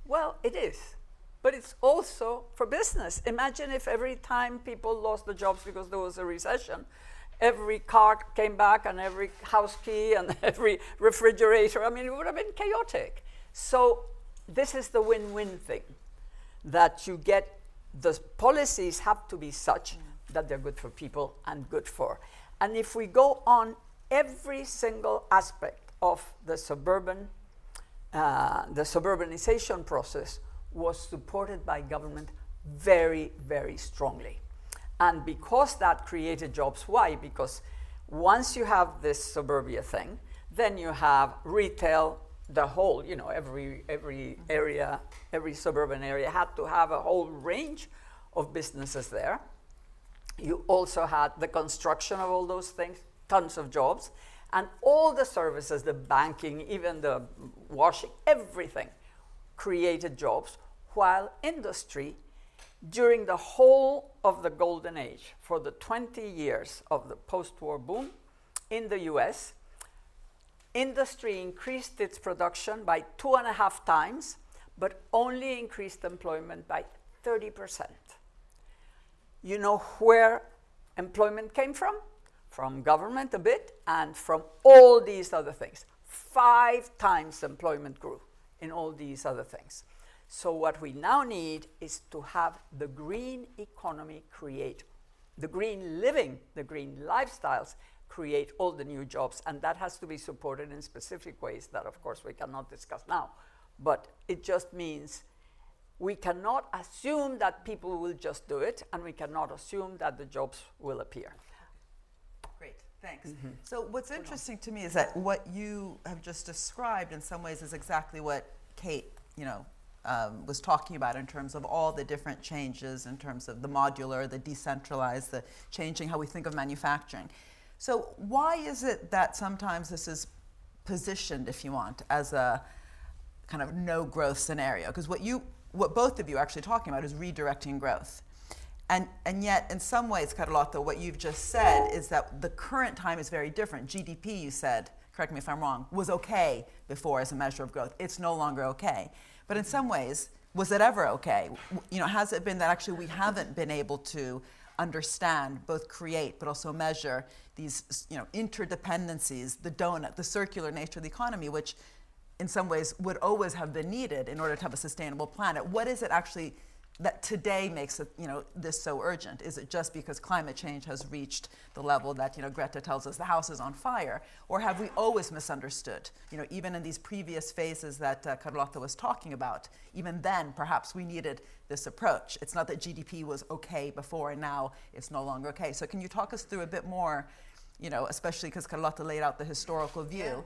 Well, it is, but it's also for business. Imagine if every time people lost their jobs because there was a recession, every car came back and every house key and every refrigerator. I mean, it would have been chaotic. So this is the win-win thing, that you get, the policies have to be such that they're good for people and good for. And if we go on, every single aspect of the suburbanization process was supported by government very, very strongly. And because that created jobs, why? Because once you have this suburbia thing, then you have retail, the whole, you know, every area, every suburban area had to have a whole range of businesses there. You also had the construction of all those things, tons of jobs, and all the services, the banking, even the washing, everything created jobs, while industry, during the whole of the golden age, for the 20 years of the post-war boom in the US, industry increased its production by 2.5 times, but only increased employment by 30%. You know where employment came from? From government a bit, and from all these other things. 5 times employment grew in all these other things. So what we now need is to have the green economy create, the green living, the green lifestyles create all the new jobs, and that has to be supported in specific ways that, of course, we cannot discuss now. But it just means we cannot assume that people will just do it, and we cannot assume that the jobs will appear. Great, thanks. So what's interesting to me is that what you have just described in some ways is exactly what Kate, was talking about in terms of all the different changes, in terms of the modular, the decentralized, the changing how we think of manufacturing. So why is it that sometimes this is positioned, if you want, as a kind of no growth scenario? Because what both of you are actually talking about is redirecting growth. And yet, in some ways, Carlota, what you've just said is that the current time is very different. GDP, you said, correct me if I'm wrong, was okay before as a measure of growth. It's no longer okay. But in some ways, was it ever okay? Has it been that actually we haven't been able to understand, both create, but also measure these, interdependencies, the donut, the circular nature of the economy, which in some ways would always have been needed in order to have a sustainable planet? What is it actually that today makes it, this so urgent? Is it just because climate change has reached the level that, Greta tells us the house is on fire? Or have we always misunderstood? Even in these previous phases that Carlota was talking about, even then, perhaps we needed this approach. It's not that GDP was okay before and now it's no longer okay. So can you talk us through a bit more, especially because Carlota laid out the historical view,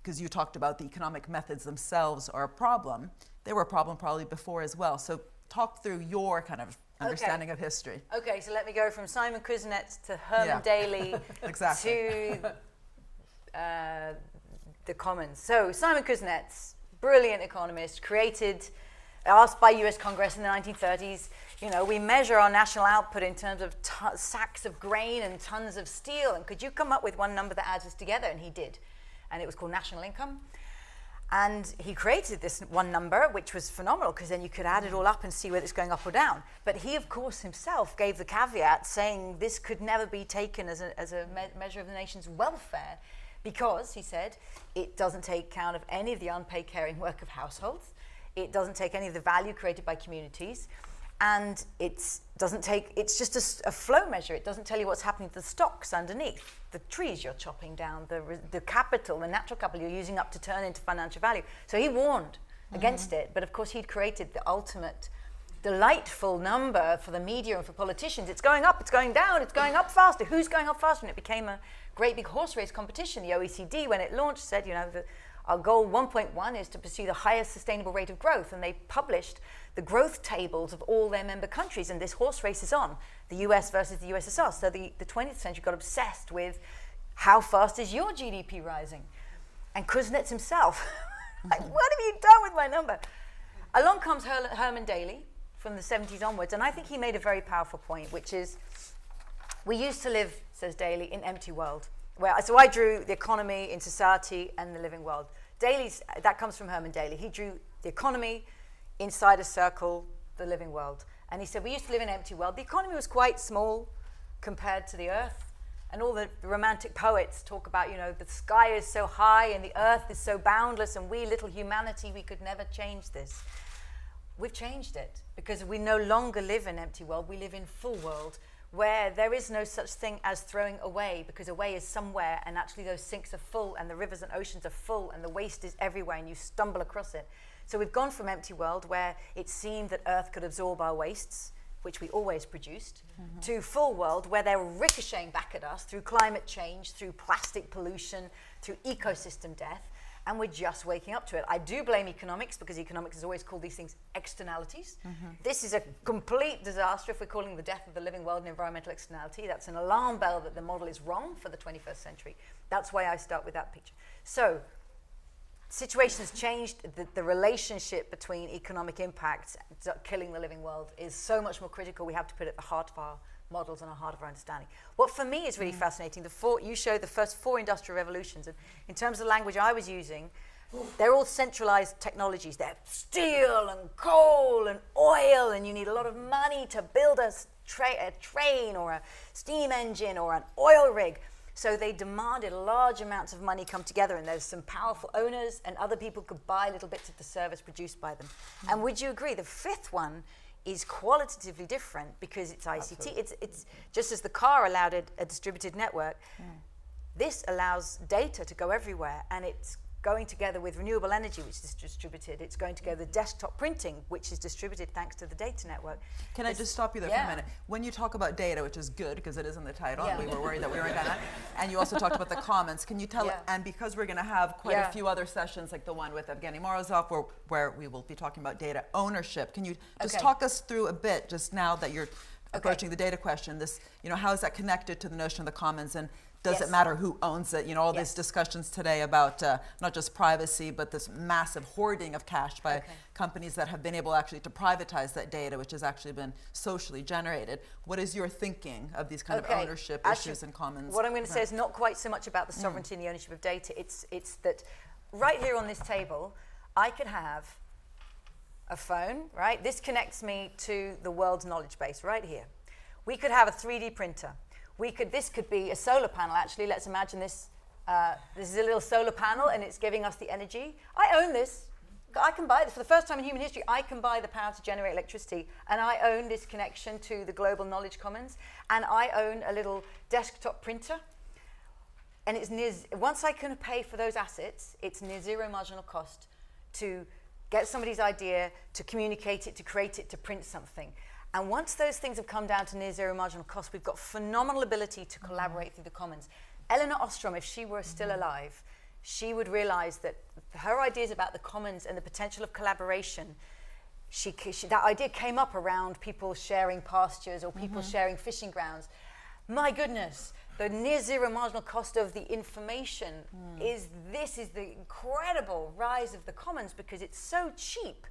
because you talked about the economic methods themselves are a problem. They were a problem probably before as well. So talk through your kind of understanding of history. Okay, so let me go from Simon Kuznets to Herman Daly exactly. to the Commons. So Simon Kuznets, brilliant economist, asked by US Congress in the 1930s, we measure our national output in terms of sacks of grain and tons of steel, and could you come up with one number that adds us together? And he did. And it was called national income. And he created this one number, which was phenomenal, because then you could add it all up and see whether it's going up or down. But he, of course, himself gave the caveat saying this could never be taken as a measure of the nation's welfare, because, he said, it doesn't take account of any of the unpaid caring work of households. It doesn't take any of the value created by communities. And it's just a flow measure. It doesn't tell you what's happening to the stocks underneath, the trees you're chopping down, the capital, the natural capital you're using up to turn into financial value. So he warned against it, but of course he'd created the ultimate delightful number for the media and for politicians. It's going up, it's going down, it's going up faster. Who's going up faster? And it became a great big horse race competition. The OECD, when it launched, said, our goal 1.1 is to pursue the highest sustainable rate of growth, and they published the growth tables of all their member countries, and this horse race is on, the US versus the USSR. So the 20th century got obsessed with how fast is your GDP rising? And Kuznets himself, what have you done with my number? Along comes Herman Daly from the 70s onwards, and I think he made a very powerful point, which is, we used to live, says Daly, in empty world. So I drew the economy in society and the living world. That comes from Herman Daly. He drew the economy inside a circle, the living world. And he said, we used to live in an empty world. The economy was quite small compared to the earth. And all the romantic poets talk about, you know, the sky is so high and the earth is so boundless and we little humanity, we could never change this. We've changed it because we no longer live in empty world, we live in full world where there is no such thing as throwing away, because away is somewhere and actually those sinks are full and the rivers and oceans are full and the waste is everywhere and you stumble across it. So we've gone from empty world where it seemed that Earth could absorb our wastes, which we always produced, to full world where they're ricocheting back at us through climate change, through plastic pollution, through ecosystem death, and we're just waking up to it. I do blame economics because economics has always called these things externalities. This is a complete disaster if we're calling the death of the living world an environmental externality. That's an alarm bell that the model is wrong for the 21st century. That's why I start with that picture. So, situation has changed. The relationship between economic impacts killing the living world is so much more critical. We have to put it at the heart of our models and the heart of our understanding. What for me is really fascinating, you showed the first 4 industrial revolutions, and in terms of the language I was using, they're all centralized technologies. They're steel and coal and oil, and you need a lot of money to build a train or a steam engine or an oil rig. So they demanded large amounts of money come together, and there's some powerful owners and other people could buy little bits of the service produced by them. And would you agree the 5th one is qualitatively different because it's ICT. It's just as the car allowed a distributed network, this allows data to go everywhere, and it's going together with renewable energy, which is distributed. It's going together with desktop printing, which is distributed thanks to the data network. Can I just stop you there for a minute? When you talk about data, which is good because it is in the title, we were worried that we weren't gonna, and you also talked about the commons, can you tell, and because we're gonna have quite a few other sessions like the one with Evgeny Morozov where we will be talking about data ownership, can you just talk us through a bit just now that you're approaching the data question, this, you know, how is that connected to the notion of the commons, and does it matter who owns it? You know, all these discussions today about not just privacy, but this massive hoarding of cash by companies that have been able actually to privatize that data, which has actually been socially generated. What is your thinking of these kind of ownership issues and commons? What I'm going to say is not quite so much about the sovereignty and the ownership of data. It's that right here on this table, I could have a phone, right? This connects me to the world's knowledge base right here. We could have a 3D printer. This could be a solar panel, actually. Let's imagine this. This is a little solar panel, and it's giving us the energy. I own this. I can buy this. For the first time in human history, I can buy the power to generate electricity, and I own this connection to the global knowledge commons, and I own a little desktop printer. And it's once I can pay for those assets, it's near zero marginal cost to get somebody's idea, to communicate it, to create it, to print something. And once those things have come down to near zero marginal cost, we've got phenomenal ability to collaborate through the commons. Eleanor Ostrom, if she were still alive, she would realize that her ideas about the commons and the potential of collaboration, that idea came up around people sharing pastures or people sharing fishing grounds. My goodness, the near zero marginal cost of the information is the incredible rise of the commons because it's so cheap.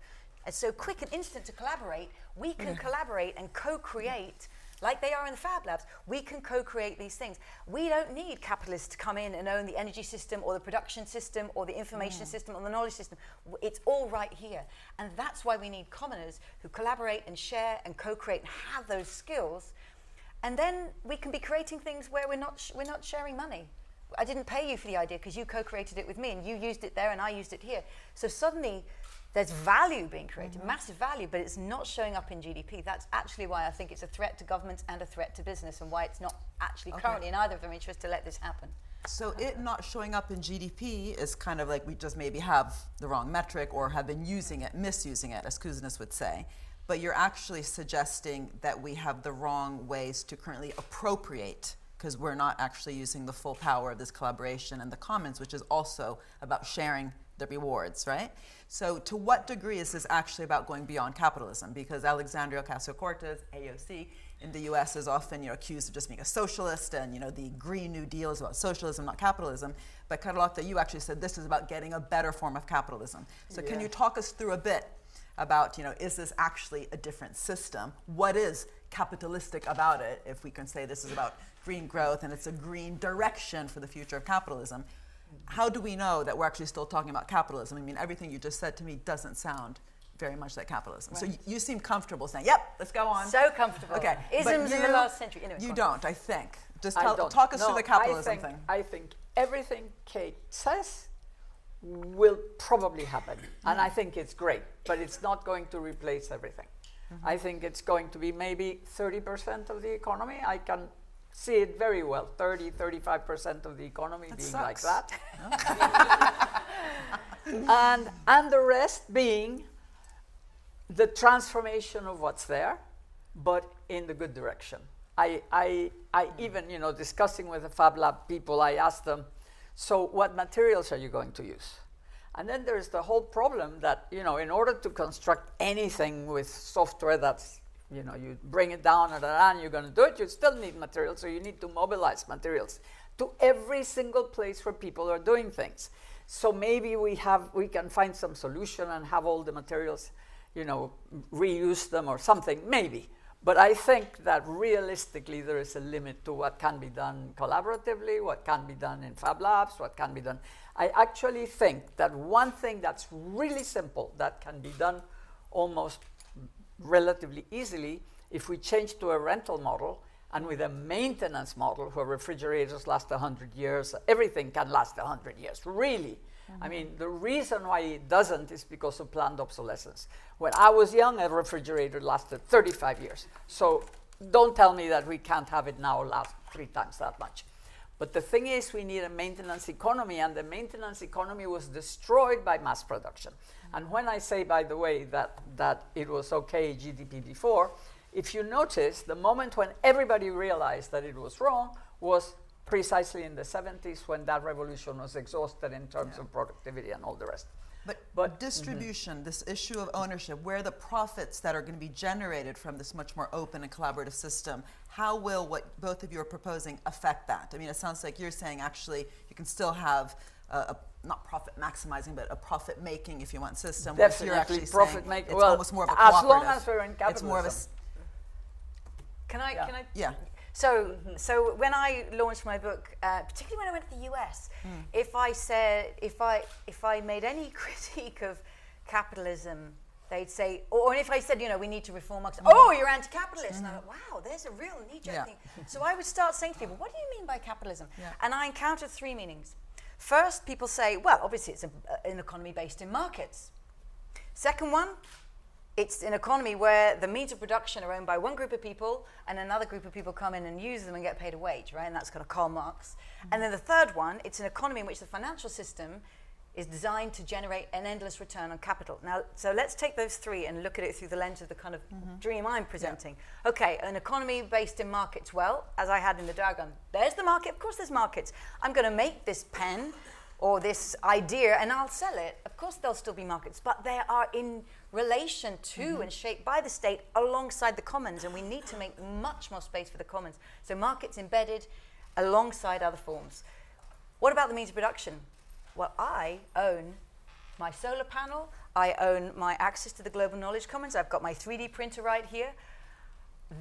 It's so quick and instant to collaborate. We can collaborate and co-create like they are in the Fab Labs. We can co-create these things. We don't need capitalists to come in and own the energy system or the production system or the information system or the knowledge system. It's all right here. And that's why we need commoners who collaborate and share and co-create and have those skills. And then we can be creating things where we're not sharing money. I didn't pay you for the idea because you co-created it with me and you used it there and I used it here. So suddenly, there's value being created, massive value, but it's not showing up in GDP. That's actually why I think it's a threat to governments and a threat to business and why it's not actually currently in either of their interest to let this happen. So it not showing up in GDP is kind of like we just maybe have the wrong metric or have been using it, misusing it, as Kuznets would say. But you're actually suggesting that we have the wrong ways to currently appropriate because we're not actually using the full power of this collaboration and the commons, which is also about sharing the rewards, right? So to what degree is this actually about going beyond capitalism? Because Alexandria Ocasio-Cortez, AOC, in the US is often accused of just being a socialist and the Green New Deal is about socialism, not capitalism. But Carlota, you actually said this is about getting a better form of capitalism. So can you talk us through a bit about, is this actually a different system? What is capitalistic about it, if we can say this is about green growth and it's a green direction for the future of capitalism? How do we know that we're actually still talking about capitalism? I mean, everything you just said to me doesn't sound very much like capitalism. Right. So you seem comfortable saying, yep, let's go on. So comfortable. Okay. Isms in the last century. Anyway, you don't, I think. Just I tell, don't. talk us No, through the capitalism I think, thing. I think everything Kate says will probably happen. And I think it's great, but it's not going to replace everything. I think it's going to be maybe 30% of the economy. I can see it very well, 35% of the economy being like sucks. that. and the rest being the transformation of what's there, but in the good direction. I even, discussing with the Fab Lab people, I asked them, so what materials are you going to use? And then there's the whole problem that, in order to construct anything with software that's, you bring it down and you're going to do it, you still need materials, so you need to mobilize materials to every single place where people are doing things. So maybe we can find some solution and have all the materials, reuse them or something, maybe. But I think that realistically there is a limit to what can be done collaboratively, what can be done in Fab Labs, what can be done. I actually think that one thing that's really simple that can be done almost relatively easily, if we change to a rental model and with a maintenance model where refrigerators last 100 years, everything can last 100 years, really. I mean, the reason why it doesn't is because of planned obsolescence. When I was young, a refrigerator lasted 35 years. So don't tell me that we can't have it now last 3 times that much. But the thing is, we need a maintenance economy, and the maintenance economy was destroyed by mass production. And when I say, by the way, that it was okay GDP before, if you notice, the moment when everybody realized that it was wrong was precisely in the 70s, when that revolution was exhausted in terms of productivity and all the rest. But distribution, this issue of ownership, where the profits that are going to be generated from this much more open and collaborative system, how will what both of you are proposing affect that? I mean, it sounds like you're saying actually you can still have not profit maximizing, but a profit making, if you want, system. Definitely you're actually profit making. It's well, almost more of a as cooperative. long as we're in capitalism. It's more of a. Can I? Yeah. So when I launched my book, particularly when I went to the US, if I made any critique of capitalism, they'd say, or if I said, we need to reform markets, oh, you're anti-capitalist. And I thought, wow, there's a real knee-jerk thing. So I would start saying to people, what do you mean by capitalism? Yeah. And I encountered 3 meanings. First, people say, well, obviously it's an economy based in markets. Second one, it's an economy where the means of production are owned by one group of people and another group of people come in and use them and get paid a wage, right? And that's kind of Karl Marx. And then the third one, it's an economy in which the financial system is designed to generate an endless return on capital. Now, so let's take those 3 and look at it through the lens of the kind of dream I'm presenting. Yeah. Okay, an economy based in markets. Well, as I had in the diagram, there's the market. Of course there's markets. I'm going to make this pen or this idea and I'll sell it. Of course there'll still be markets, but they are in relation to and shaped by the state alongside the commons, and we need to make much more space for the commons. So markets embedded alongside other forms. What about the means of production? Well, I own my solar panel, I own my access to the global knowledge commons, I've got my 3D printer right here.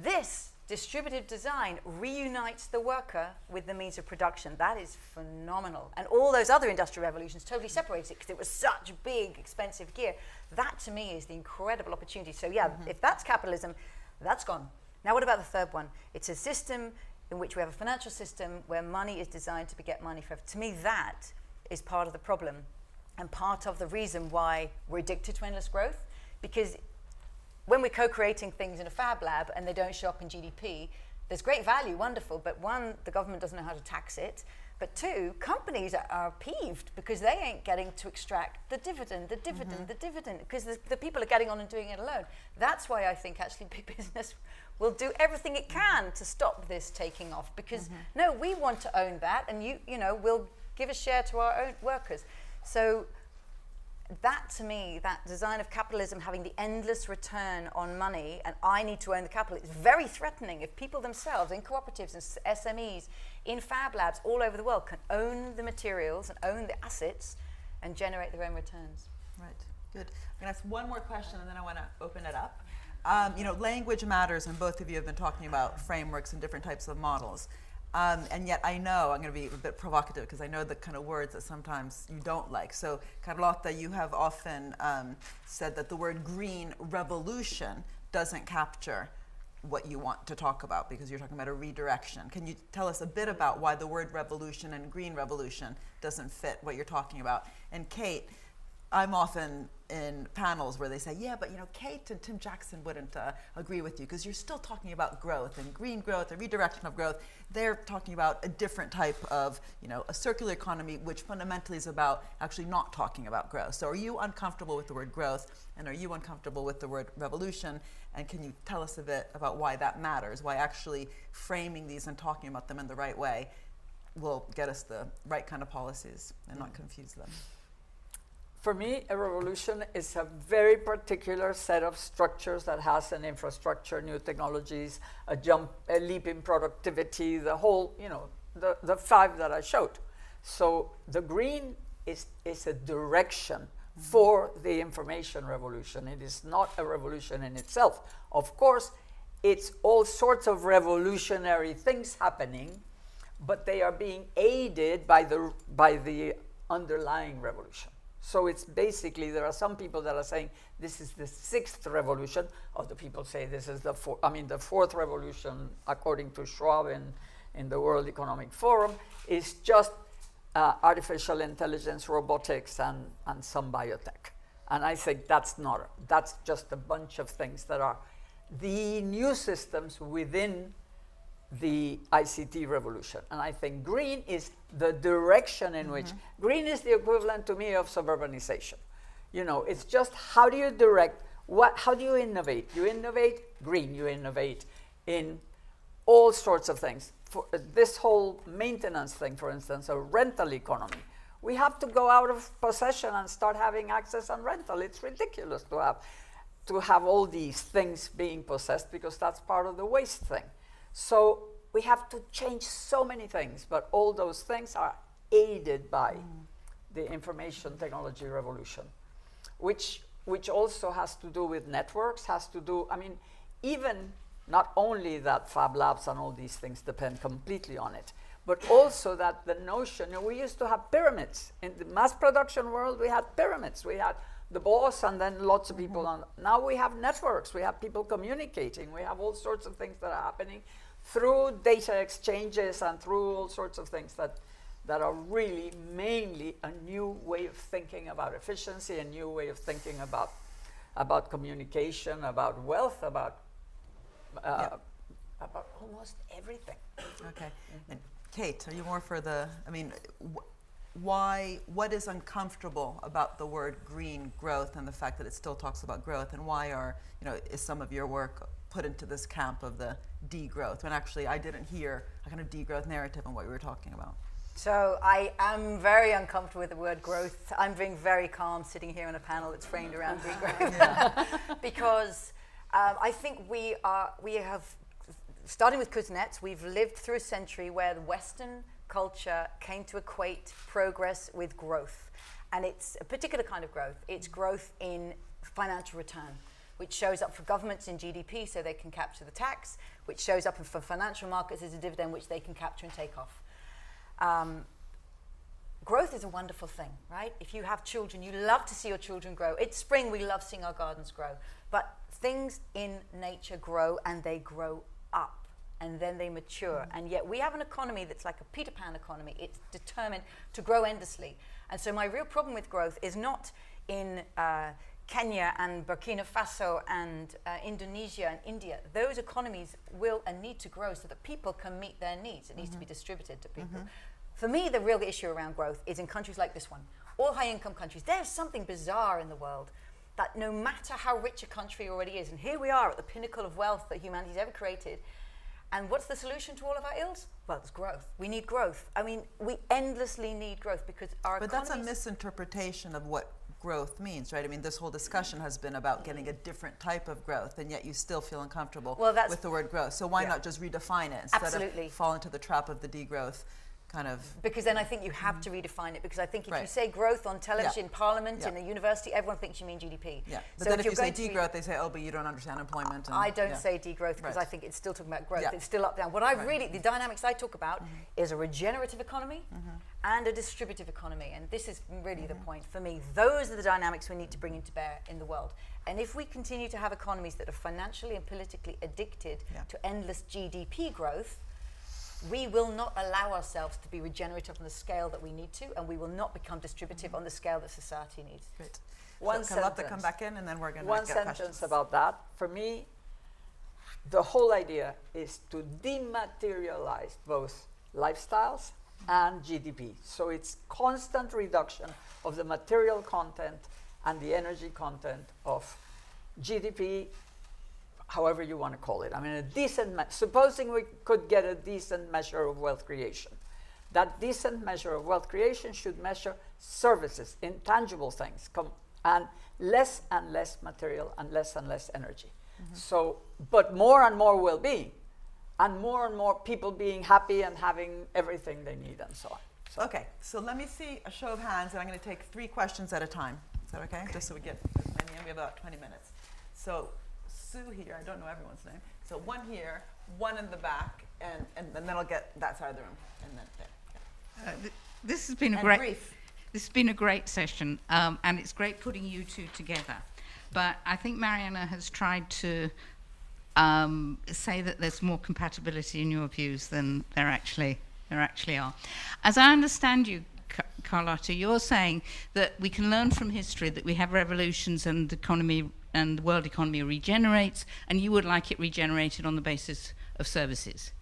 This distributive design reunites the worker with the means of production. That is phenomenal. And all those other industrial revolutions totally separated it because it was such big, expensive gear. That, to me, is the incredible opportunity. So, yeah, if that's capitalism, that's gone. Now, what about the third one? It's a system in which we have a financial system where money is designed to beget money forever. To me, that is part of the problem and part of the reason why we're addicted to endless growth, because when we're co-creating things in a fab lab and they don't show up in GDP, there's great value, wonderful, but 1, the government doesn't know how to tax it, but 2, companies are peeved because they ain't getting to extract the dividend, because the people are getting on and doing it alone. That's why I think actually big business will do everything it can to stop this taking off, because no, we want to own that, and we'll give a share to our own workers. So that, to me, that design of capitalism having the endless return on money, and I need to own the capital, it's very threatening. If people themselves, in cooperatives and SMEs, in fab labs all over the world, can own the materials and own the assets and generate their own returns. Right, good. I'm going to ask one more question and then I want to open it up. Language matters, and both of you have been talking about frameworks and different types of models. And yet I know, I'm going to be a bit provocative because I know the kind of words that sometimes you don't like. So Carlota, you have often said that the word green revolution doesn't capture what you want to talk about, because you're talking about a redirection. Can you tell us a bit about why the word revolution and green revolution doesn't fit what you're talking about? And Kate, I'm often in panels where they say, yeah, but Kate and Tim Jackson wouldn't agree with you because you're still talking about growth and green growth, a redirection of growth. They're talking about a different type of, a circular economy, which fundamentally is about actually not talking about growth. So are you uncomfortable with the word growth, and are you uncomfortable with the word revolution? And can you tell us a bit about why that matters, why actually framing these and talking about them in the right way will get us the right kind of policies and not confuse them? For me, a revolution is a very particular set of structures that has an infrastructure, new technologies, a leap in productivity, the whole, the five that I showed. So the green is a direction for the information revolution. It is not a revolution in itself. Of course, it's all sorts of revolutionary things happening, but they are being aided by the underlying revolution. So it's basically, there are some people that are saying this is the sixth revolution. Other people say this is the fourth revolution, according to Schwab in the World Economic Forum, is just artificial intelligence, robotics, and some biotech. And I think that's just a bunch of things that are the new systems within the ICT revolution. And I think green is the direction in which, green is the equivalent to me of suburbanization. It's just how do you direct, how do you innovate? You innovate green, you innovate in all sorts of things. For this whole maintenance thing, for instance, a rental economy, we have to go out of possession and start having access on rental. It's ridiculous to have all these things being possessed, because that's part of the waste thing. So we have to change so many things, but all those things are aided by the information technology revolution, which also has to do with networks, even not only that Fab Labs and all these things depend completely on it, but also that the notion, we used to have pyramids. In the mass production world, we had pyramids. We had the boss and then lots of people on. Now we have networks, we have people communicating, we have all sorts of things that are happening through data exchanges and through all sorts of things that are really mainly a new way of thinking about efficiency, a new way of thinking about communication, about wealth, about almost everything. Okay. And Kate, are you more for what is uncomfortable about the word green growth and the fact that it still talks about growth, and why is some of your work put into this camp of the degrowth, when actually I didn't hear a kind of degrowth narrative in what we were talking about? So I am very uncomfortable with the word growth. I'm being very calm sitting here on a panel that's framed around degrowth. Because I think we have, starting with Kuznets, we've lived through a century where the Western culture came to equate progress with growth. And it's a particular kind of growth. It's growth in financial return, which shows up for governments in GDP so they can capture the tax, which shows up for financial markets as a dividend which they can capture and take off. Growth is a wonderful thing, right? If you have children, you love to see your children grow. It's spring, we love seeing our gardens grow. But things in nature grow, and they grow up, and then they mature. And yet we have an economy that's like a Peter Pan economy. It's determined to grow endlessly. And so my real problem with growth is not in Kenya and Burkina Faso and Indonesia and India. Those economies will and need to grow so that people can meet their needs. It needs to be distributed to people. For me, the real issue around growth is in countries like this one, all high-income countries. There's something bizarre in the world that no matter how rich a country already is, and here we are at the pinnacle of wealth that humanity's ever created, and what's the solution to all of our ills? Well, it's growth. We need growth. We endlessly need growth because our But that's a misinterpretation of what growth means, right? This whole discussion has been about getting a different type of growth, and yet you still feel uncomfortable with the word growth. So why not just redefine it instead of fall into the trap of the degrowth kind of... Because then I think you have to redefine it, because I think if you Right. say growth on television, Parliament, Yeah. in a university, everyone thinks you mean GDP. Yeah, but So then if you you're say going to degrowth, they say, oh, but you don't understand employment. And, I don't yeah. say degrowth because Right. I think it's still talking about growth. Yeah. It's still up down. What I really, the dynamics I talk about is a regenerative economy and a distributive economy. And this is really the point for me. Those are the dynamics we need to bring into bear in the world. And if we continue to have economies that are financially and politically addicted to endless GDP growth, we will not allow ourselves to be regenerative on the scale that we need to, and we will not become distributive on the scale that society needs. Great. One So Carlota, sentence. come back in, and then we're going to One get sentence questions. about that. For me, the whole idea is to dematerialize both lifestyles and GDP. So it's constant reduction of the material content and the energy content of GDP, however you want to call it. I mean, a decent, supposing we could get a decent measure of wealth creation. That decent measure of wealth creation should measure services, intangible things, and less material and less energy. So, but more and more well-being, and more people being happy and having everything they need and so on. So Okay, so let me see a show of hands, and I'm going to take 3 questions at a time. Is that okay? Just so we get as many, and we have about 20 minutes. So Sue here, I don't know everyone's name. So 1 here, 1 in the back, and then I'll get that side of the room, and then there. This has been a And great. brief. This has been a great session, and it's great putting you two together. But I think Mariana has tried to say that there's more compatibility in your views than there actually are. As I understand you, Carlota, you're saying that we can learn from history that we have revolutions and the economy and the world economy regenerates, and you would like it regenerated on the basis of services.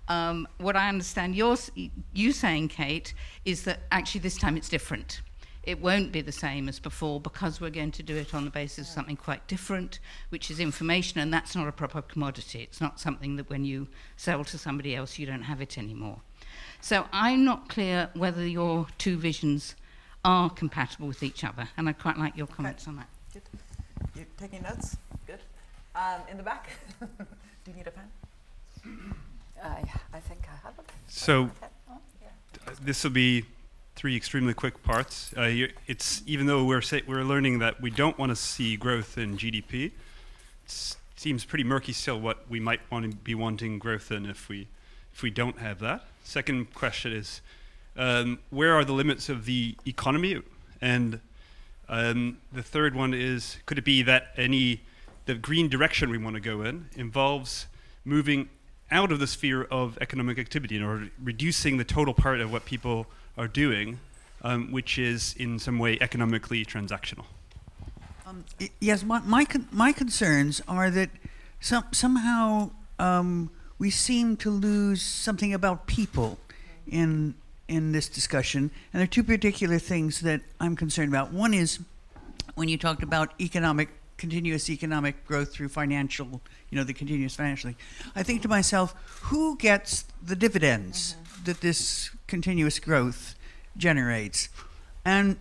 What I understand you saying, Kate, is that actually this time it's different. It won't be the same as before because we're going to do it on the basis of something quite different, which is information, and that's not a proper commodity. It's not something that when you sell to somebody else, you don't have it anymore. So I'm not clear whether your two visions are compatible with each other, and I'd quite like your comments on that. Good. You taking notes? Good. In the back? Do you need a pen? I think I have it. So this will be 3 extremely quick parts. It's even though we're learning that we don't want to see growth in GDP, it seems pretty murky still what we might want to be wanting growth in if we don't have that. Second question is, where are the limits of the economy? And the third one is, could it be that the green direction we want to go in involves moving out of the sphere of economic activity or reducing the total part of what people are doing, which is in some way economically transactional? Yes, my concerns are that somehow we seem to lose something about people in this discussion, and there are 2 particular things that I'm concerned about. One is when you talked about continuous economic growth through financial, the continuous financially. I think to myself, who gets the dividends that this continuous growth generates? And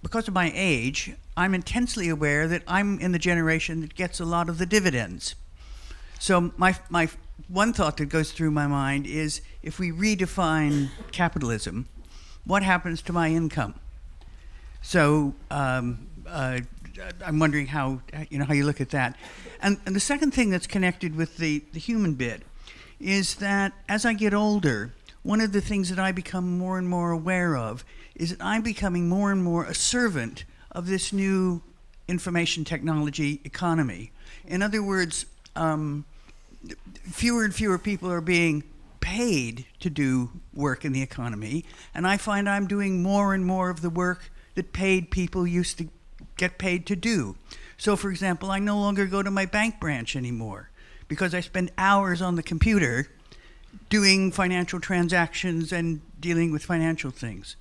because of my age, I'm intensely aware that I'm in the generation that gets a lot of the dividends. So my one thought that goes through my mind is, if we redefine capitalism, what happens to my income? So I'm wondering how you look at that. And the second thing that's connected with the human bit is that as I get older, one of the things that I become more and more aware of is that I'm becoming more and more a servant of this new information technology economy. In other words, fewer and fewer people are being paid to do work in the economy, and I find I'm doing more and more of the work that paid people used to get paid to do. So, for example, I no longer go to my bank branch anymore because I spend hours on the computer doing financial transactions and dealing with financial things.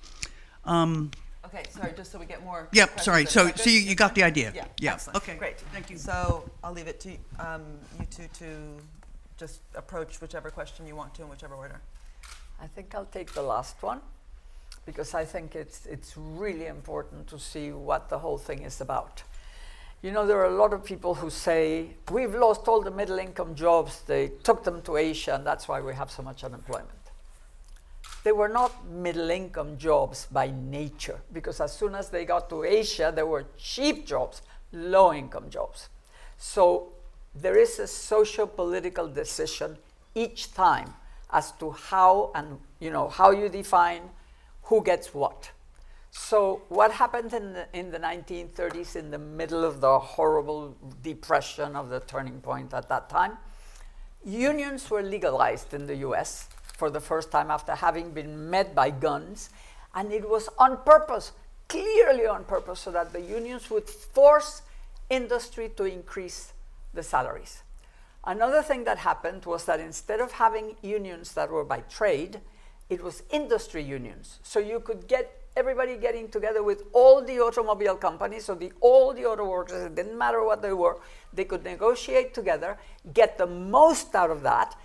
Okay, sorry, just so we get more. Yep, questions sorry. in a So second. you got the idea. Yeah, excellent. Okay, Great. Thank you. So I'll leave it to you two to just approach whichever question you want to in whichever order. I think I'll take the last one, because I think it's really important to see what the whole thing is about. There are a lot of people who say, we've lost all the middle income jobs, they took them to Asia, and that's why we have so much unemployment. they were not middle-income jobs by nature, because as soon as they got to Asia, they were cheap jobs, low-income jobs. So there is a socio-political decision each time as to how and how you define who gets what. So what happened in the 1930s, in the middle of the horrible depression of the turning point at that time? Unions were legalized in the US for the first time after having been met by guns, and it was on purpose, clearly on purpose, so that the unions would force industry to increase the salaries. Another thing that happened was that instead of having unions that were by trade, it was industry unions. So you could get everybody getting together with all the automobile companies, so all the auto workers, it didn't matter what they were, they could negotiate together, get the most out of that,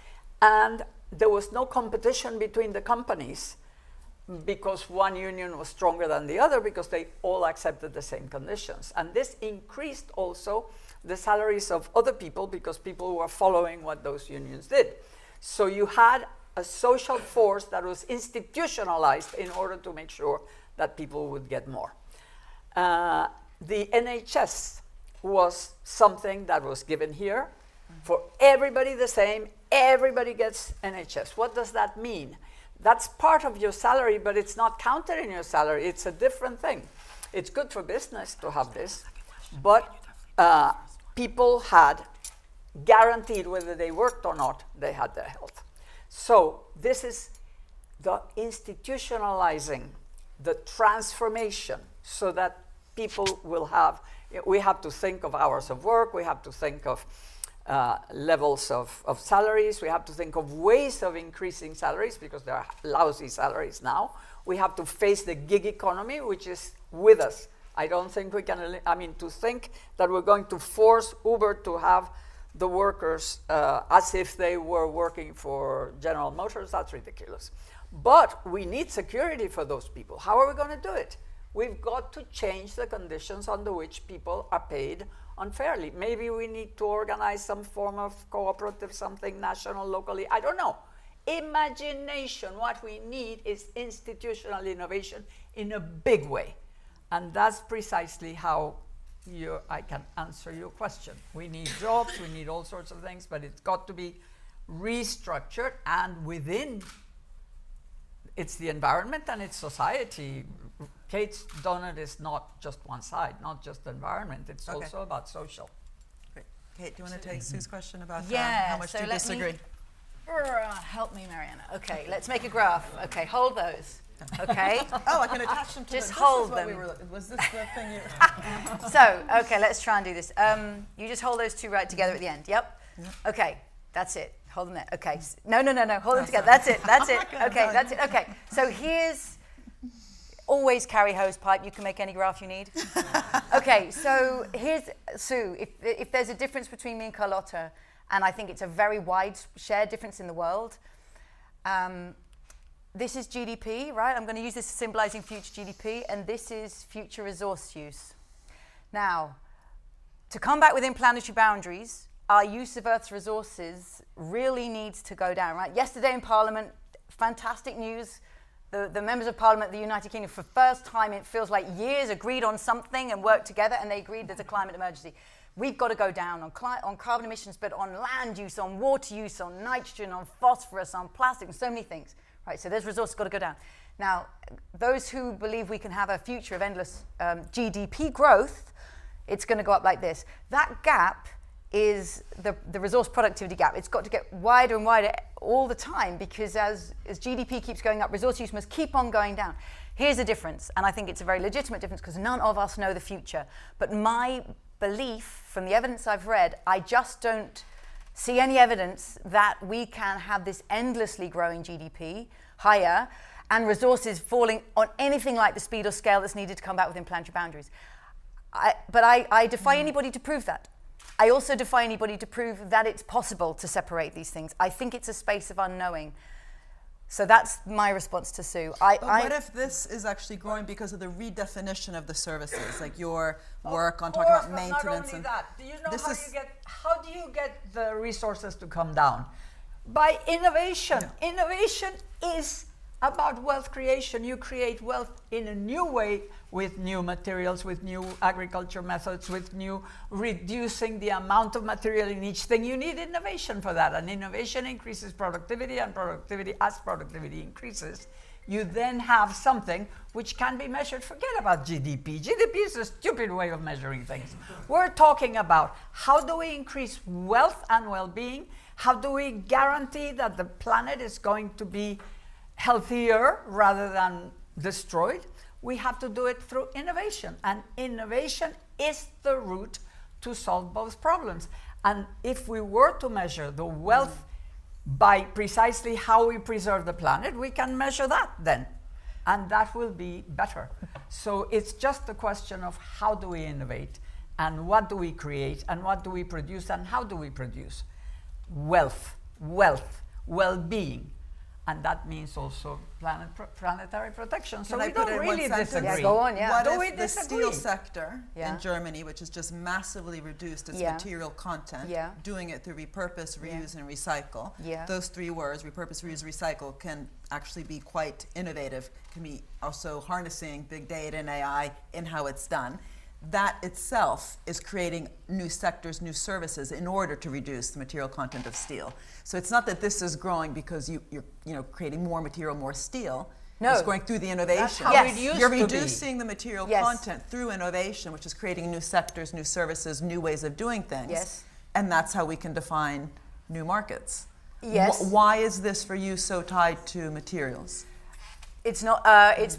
and there was no competition between the companies because one union was stronger than the other, because they all accepted the same conditions. And this increased also the salaries of other people, because people were following what those unions did. So you had a social force that was institutionalized in order to make sure that people would get more. The NHS was something that was given here. For everybody the same, everybody gets NHS. What does that mean? That's part of your salary, but it's not counted in your salary. It's a different thing. It's good for business to have this, but people had guaranteed, whether they worked or not, they had their health. So this is the institutionalizing, the transformation, so that people will have, we have to think of hours of work, we have to think of levels of salaries, we have to think of ways of increasing salaries, because there are lousy salaries now. We have to face the gig economy, which is with us. I don't think we can, to think that we're going to force Uber to have the workers as if they were working for General Motors, that's ridiculous. But we need security for those people. How are we going to do it? We've got to change the conditions under which people are paid unfairly. Maybe we need to organize some form of cooperative, something national, locally, I don't know. Imagination. What we need is institutional innovation in a big way. And that's precisely how I can answer your question. We need jobs, we need all sorts of things, but it's got to be restructured, and within it's the environment and it's society. Kate's donut is not just one side, not just the environment, it's also about social. Great. Kate, do you want to take Sue's question about Yeah, how much so do you let me- disagree? Help me, Mariana. Okay, let's make a graph. Okay, hold those. Okay. Oh, I can attach them to Just the, hold this is what them. we were, was this the thing you... So, okay, let's try and do this. You just hold those two right together at the end. Yep. Okay, that's it. Hold them there. Okay. No. Hold them together. That's it. Okay, that's it. Okay. So here's, always carry hose pipe. You can make any graph you need. Okay, so here's, Sue, if there's a difference between me and Carlota, and I think it's a very wide shared difference in the world, this is GDP, right? I'm going to use this as symbolizing future GDP, and this is future resource use. Now, to combat within planetary boundaries, our use of Earth's resources really needs to go down, right? Yesterday in Parliament, fantastic news. The members of Parliament of the United Kingdom, for the first time, it feels like years, agreed on something and worked together, and they agreed there's a climate emergency. We've got to go down on carbon emissions, but on land use, on water use, on nitrogen, on phosphorus, on plastic, and so many things. Right, so there's resources got to go down. Now, those who believe we can have a future of endless GDP growth, it's going to go up like this. That gap is the resource productivity gap. It's got to get wider and wider all the time, because as GDP keeps going up, resource use must keep on going down. Here's the difference, and I think it's a very legitimate difference, because none of us know the future. But my belief, from the evidence I've read, I just don't see any evidence that we can have this endlessly growing GDP higher and resources falling on anything like the speed or scale that's needed to combat within planetary boundaries. But I defy anybody to prove that. I also defy anybody to prove that it's possible to separate these things. I think it's a space of unknowing. So that's my response to Sue. But what if this is actually growing because of the redefinition of the services, like your work on talking about maintenance? Not only and that, do you know how do you get the resources to come down? By innovation. Yeah. Innovation is about wealth creation. You create wealth in a new way with new materials, with new agriculture methods, with new reducing the amount of material in each thing. You need innovation for that, and innovation increases productivity, and productivity, as productivity increases, you then have something which can be measured. Forget about GDP. GDP is a stupid way of measuring things. We're talking about how do we increase wealth and well-being? How do we guarantee that the planet is going to be healthier rather than destroyed? We have to do it through innovation, and innovation is the route to solve both problems. And if we were to measure the wealth by precisely how we preserve the planet, we can measure that then, and that will be better. So it's just a question of how do we innovate, and what do we create, and what do we produce, and how do we produce wealth, well-being. And that means also planetary protection. So Can I we put don't it in one really sentence? disagree. Yeah, go on, yeah. What Do if we the disagree? steel sector Yeah. in Germany, which has just massively reduced its Yeah. material content, Yeah. doing it through repurpose, reuse, and recycle, Yeah. those three words, repurpose, reuse, recycle, can actually be quite innovative, can be also harnessing big data and AI in how it's done. That itself is creating new sectors, new services in order to reduce the material content of steel. So it's not that this is growing because you're creating more material, more steel. No. It's going through the innovation. how Yes. it used You're to be. reducing the material Yes. content through innovation, which is creating new sectors, new services, new ways of doing things. Yes. And that's how we can define new markets. Yes. Why is this for you so tied to materials? It's not. It's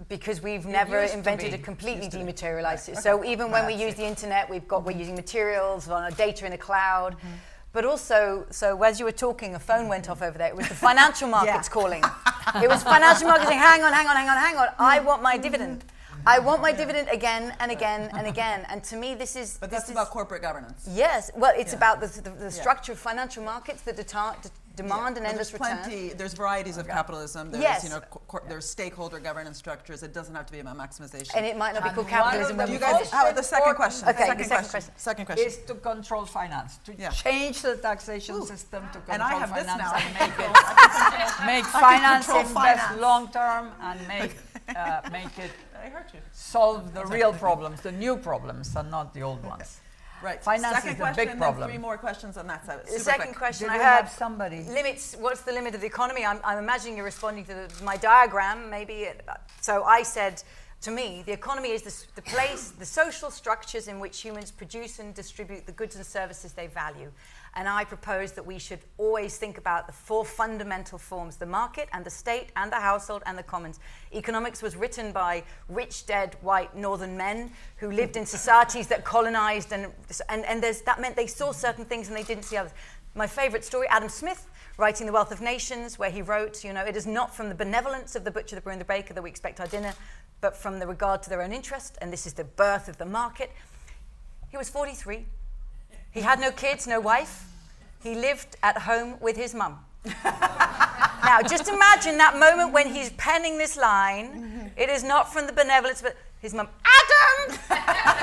because we've never used to invented be. a completely Used to be. dematerialized. Right. So Okay. even when we Perhaps, use the internet, we're using materials on our data in the cloud. But also, so as you were talking, a phone went off over there. It was the financial markets calling. It was financial markets saying, hang on. I want my dividend. I want my dividend again and again and again. And to me, this is. But this that's is, about corporate governance. Yes. Well, it's Yeah. about the structure of financial markets that demand an But endless return. there's varieties of capitalism. There's, Yes. there's stakeholder governance structures. It doesn't have to be about maximization. And it might not be And called one of capitalism. the when Do you we guys, call it- how about the second question? Okay, the second question. Second question. Is to control finance, to Yeah. change the taxation system to control And I have this finance now. and make finance control invest finance. long term and make it I heard you. solve the real problems, the new problems, and not the old ones. Right. Finance second is the question, big and problem. then three more questions on that side. The Super second quick. question Did I we heard, have somebody? limits, what's the limit of the economy? I'm imagining you're responding to my diagram, maybe. So I said, to me, the economy is the place, the social structures in which humans produce and distribute the goods and services they value. And I propose that we should always think about the four fundamental forms: the market and the state and the household and the commons. Economics was written by rich, dead, white northern men who lived in societies that colonized, and that meant they saw certain things and they didn't see others. My favorite story, Adam Smith, writing The Wealth of Nations, where he wrote, it is not from the benevolence of the butcher, the brewer, and the baker that we expect our dinner, but from the regard to their own interest, and this is the birth of the market. He was 43. He had no kids, no wife. He lived at home with his mum. Now, just imagine that moment when he's penning this line. It is not from the benevolence, but his mum, Adam,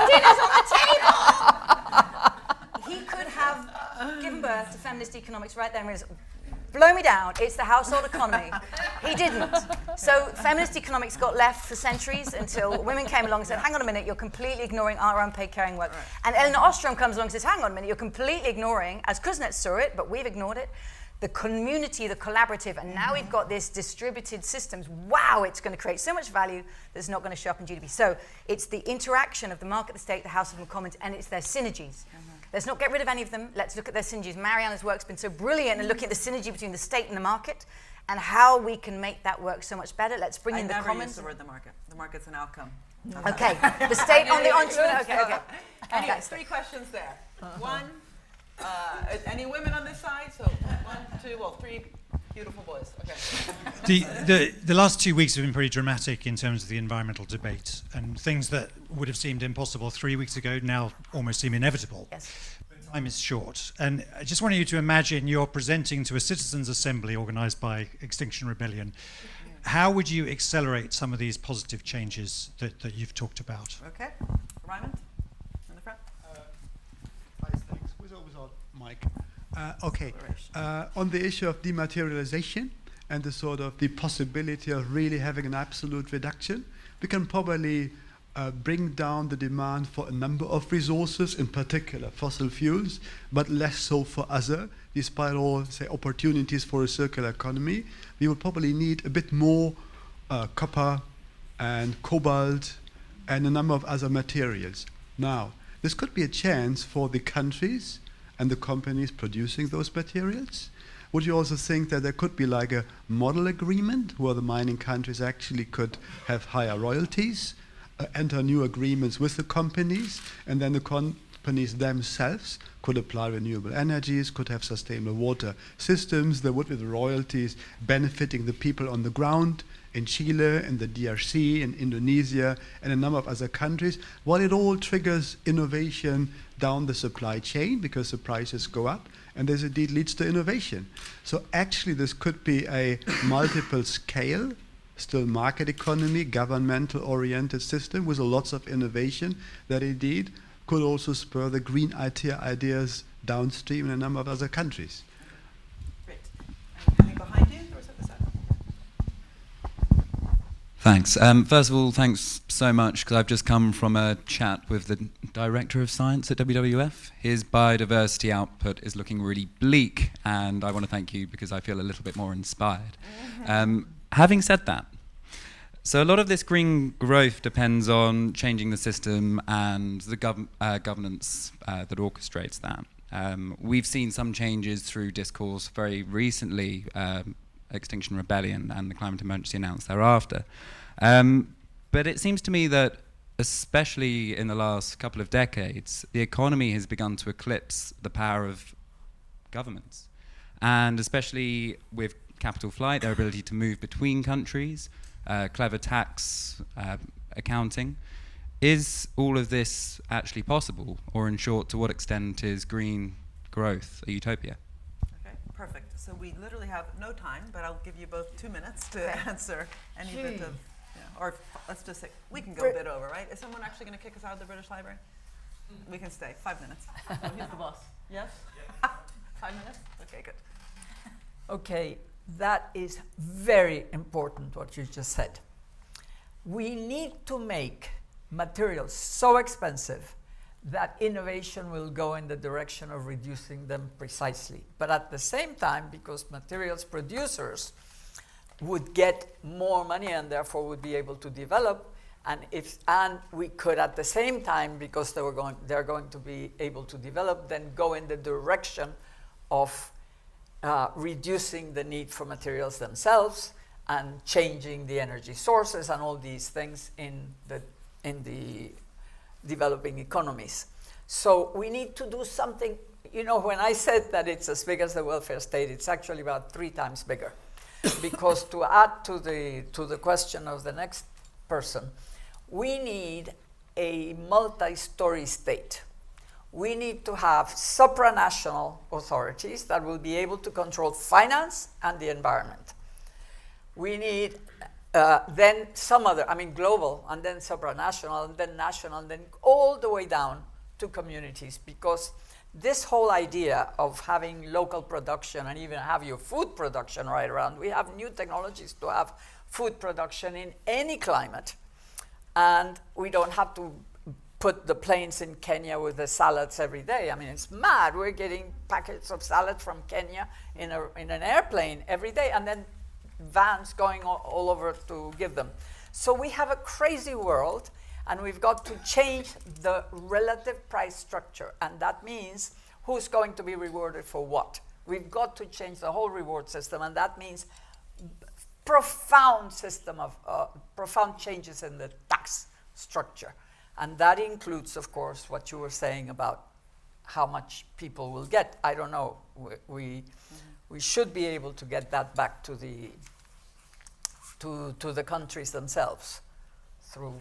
dinner's on the table. He could have given birth to feminist economics right there. Blow me down, it's the household economy. He didn't. So feminist economics got left for centuries until women came along and said, hang on a minute, you're completely ignoring our unpaid caring work. Right. And Eleanor Ostrom comes along and says, hang on a minute, you're completely ignoring, as Kuznets saw it, but we've ignored it, the community, the collaborative, and now we've got this distributed systems. Wow, it's going to create so much value that's not going to show up in GDP. So it's the interaction of the market, the state, the household, and commons, and it's their synergies. Let's not get rid of any of them. Let's look at their synergies. Mariana's work's been so brilliant in looking at the synergy between the state and the market and how we can make that work so much better. Let's bring in the I never commons. use the word the market. The market's an outcome. Okay, the state on the entrepreneur. Okay. Anyway, three questions there. One, any women on this side? So 1, 2, well, 3 beautiful boys. Okay. The last 2 weeks have been pretty dramatic in terms of the environmental debate, and things that would have seemed impossible 3 weeks ago now almost seem inevitable. Yes. But time is short, and I just want you to imagine you're presenting to a citizens' assembly organised by Extinction Rebellion. How would you accelerate some of these positive changes that you've talked about? Okay. Raymond, in the front. Thanks. Wizard, mic. Okay. On the issue of dematerialization, and the possibility of really having an absolute reduction, we can probably bring down the demand for a number of resources, in particular fossil fuels, but less so for other. Despite all, say, opportunities for a circular economy, we will probably need a bit more copper and cobalt and a number of other materials. Now, this could be a chance for the countries and the companies producing those materials. Would you also think that there could be like a model agreement where the mining countries actually could have higher royalties, enter new agreements with the companies, and then the companies themselves could apply renewable energies, could have sustainable water systems, there would be the royalties benefiting the people on the ground in Chile, in the DRC, in Indonesia, and a number of other countries, while it all triggers innovation down the supply chain because the prices go up, and this indeed leads to innovation. So actually this could be a multiple scale, still market economy, governmental oriented system with lots of innovation that indeed could also spur the green ideas downstream in a number of other countries. Great. And coming behind you, or was it this side? Thanks. First of all, thanks so much, because I've just come from a chat with the Director of Science at WWF. His biodiversity output is looking really bleak, and I want to thank you because I feel a little bit more inspired. Having said that, so a lot of this green growth depends on changing the system and the governance that orchestrates that. We've seen some changes through discourse very recently, Extinction Rebellion and the climate emergency announced thereafter. But it seems to me that, especially in the last couple of decades, the economy has begun to eclipse the power of governments. And especially with capital flight, their ability to move between countries, clever tax accounting. Is all of this actually possible? Or in short, to what extent is green growth a utopia? Okay, perfect. So we literally have no time, but I'll give you both 2 minutes to answer any bit of, or let's just say, we can go a bit over, right? Is someone actually going to kick us out of the British Library? We can stay, 5 minutes. Oh, he's the boss. Yes? 5 minutes? Okay, good. Okay, that is very important what you just said. We need to make materials so expensive that innovation will go in the direction of reducing them precisely. But at the same time, because materials producers would get more money and therefore would be able to develop, and we could at the same time, because they're going to be able to develop, then go in the direction of reducing the need for materials themselves and changing the energy sources and all these things in the developing economies. So we need to do something. You know, when I said that it's as big as the welfare state, it's actually about 3 times bigger. Because to add to the question of the next person, we need a multi-story state. We need to have supranational authorities that will be able to control finance and the environment. We need then some other, global, and then supranational, and then national, and then all the way down to communities, because this whole idea of having local production and even have your food production right around, we have new technologies to have food production in any climate, and we don't have to put the planes in Kenya with the salads every day. It's mad. We're getting packets of salad from Kenya in an airplane every day, and then vans going all over to give them. So we have a crazy world, and we've got to change the relative price structure, and that means who's going to be rewarded for what. We've got to change the whole reward system, and that means profound changes in the tax structure. And that includes, of course, what you were saying about how much people will get. I don't know. We should be able to get that back to the countries themselves through,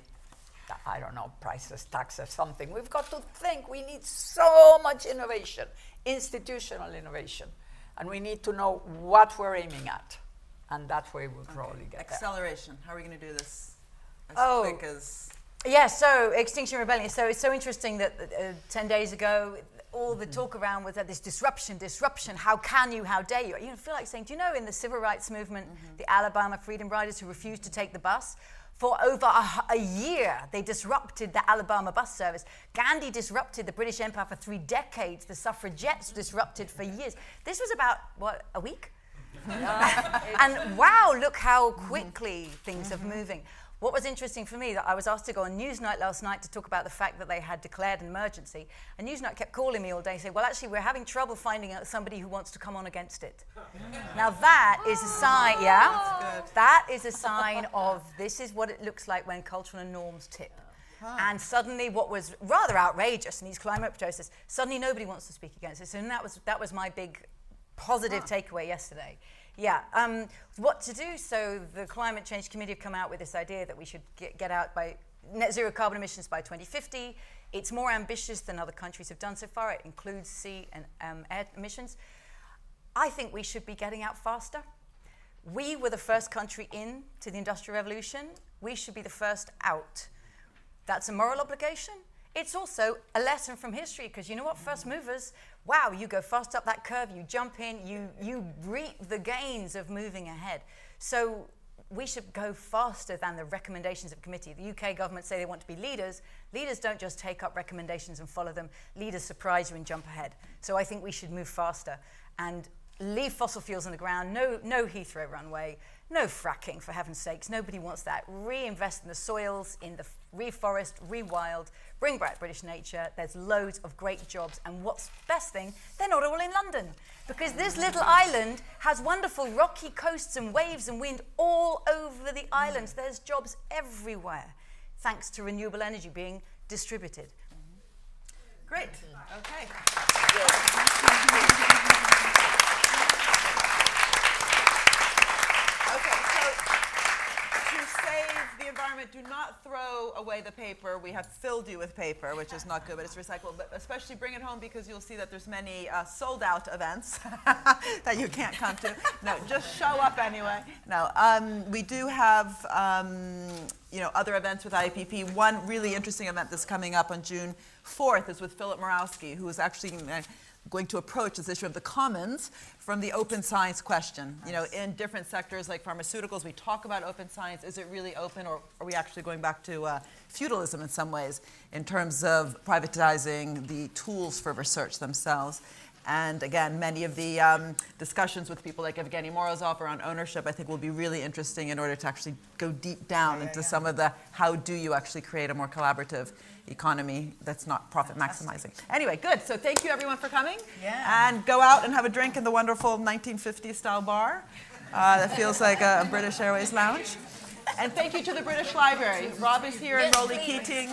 I don't know, prices, taxes, something. We've got to think. We need so much innovation, institutional innovation, and we need to know what we're aiming at, and that way we'll probably get there. Acceleration. How are we going to do this as quick as? Yeah, so Extinction Rebellion. So it's so interesting that 10 days ago, all the talk around was that this disruption, how can you, how dare you? You feel like saying, do you know in the civil rights movement, the Alabama Freedom Riders who refused to take the bus, for over a year, they disrupted the Alabama bus service. Gandhi disrupted the British Empire for 3 decades. The suffragettes disrupted for years. This was about, what, a week? And wow, look how quickly things are moving. What was interesting for me, that I was asked to go on Newsnight last night to talk about the fact that they had declared an emergency. And Newsnight kept calling me all day saying, well, actually, we're having trouble finding out somebody who wants to come on against it. Now that is a sign, that is a sign of this is what it looks like when cultural norms tip. And suddenly what was rather outrageous in these climate protests, suddenly nobody wants to speak against it. So that was my big positive takeaway yesterday. Yeah, what to do? So the Climate Change Committee have come out with this idea that we should get out by net zero carbon emissions by 2050. It's more ambitious than other countries have done so far. It includes sea and air emissions. I think we should be getting out faster. We were the first country in to the Industrial Revolution. We should be the first out. That's a moral obligation. It's also a lesson from history, because you know what, first movers, wow, you go fast up that curve, you jump in, you reap the gains of moving ahead. So we should go faster than the recommendations of the committee. The UK government say they want to be leaders. Leaders don't just take up recommendations and follow them. Leaders surprise you and jump ahead. So I think we should move faster and leave fossil fuels on the ground. No Heathrow runway, no fracking, for heaven's sakes. Nobody wants that. Reinvest in the soils, in the reforest, rewild, bring back British nature. There's loads of great jobs. And what's the best thing? They're not all in London. Because this little island has wonderful rocky coasts and waves and wind all over the islands. There's jobs everywhere, thanks to renewable energy being distributed. Great. Okay. The environment, do not throw away the paper. We have filled you with paper, which is not good, but it's recyclable. But especially bring it home, because you'll see that there's many sold-out events that you can't come to. No, just show up anyway. No, we do have other events with IIPP. One really interesting event that's coming up on June 4th is with Philip Morawski, who is actually going to approach this issue of the commons from the open science question. Nice. You know, in different sectors like pharmaceuticals, we talk about open science. Is it really open, or are we actually going back to feudalism in some ways in terms of privatizing the tools for research themselves? And again, many of the discussions with people like Evgeny Morozov around ownership, I think, will be really interesting in order to actually go deep down into some of the how do you actually create a more collaborative economy that's not profit maximizing. Anyway, good. So thank you everyone for coming. Yeah. And go out and have a drink in the wonderful 1950s style bar that feels like a British Airways lounge. And thank you to the British Library. Rob is here and Rolly Keating.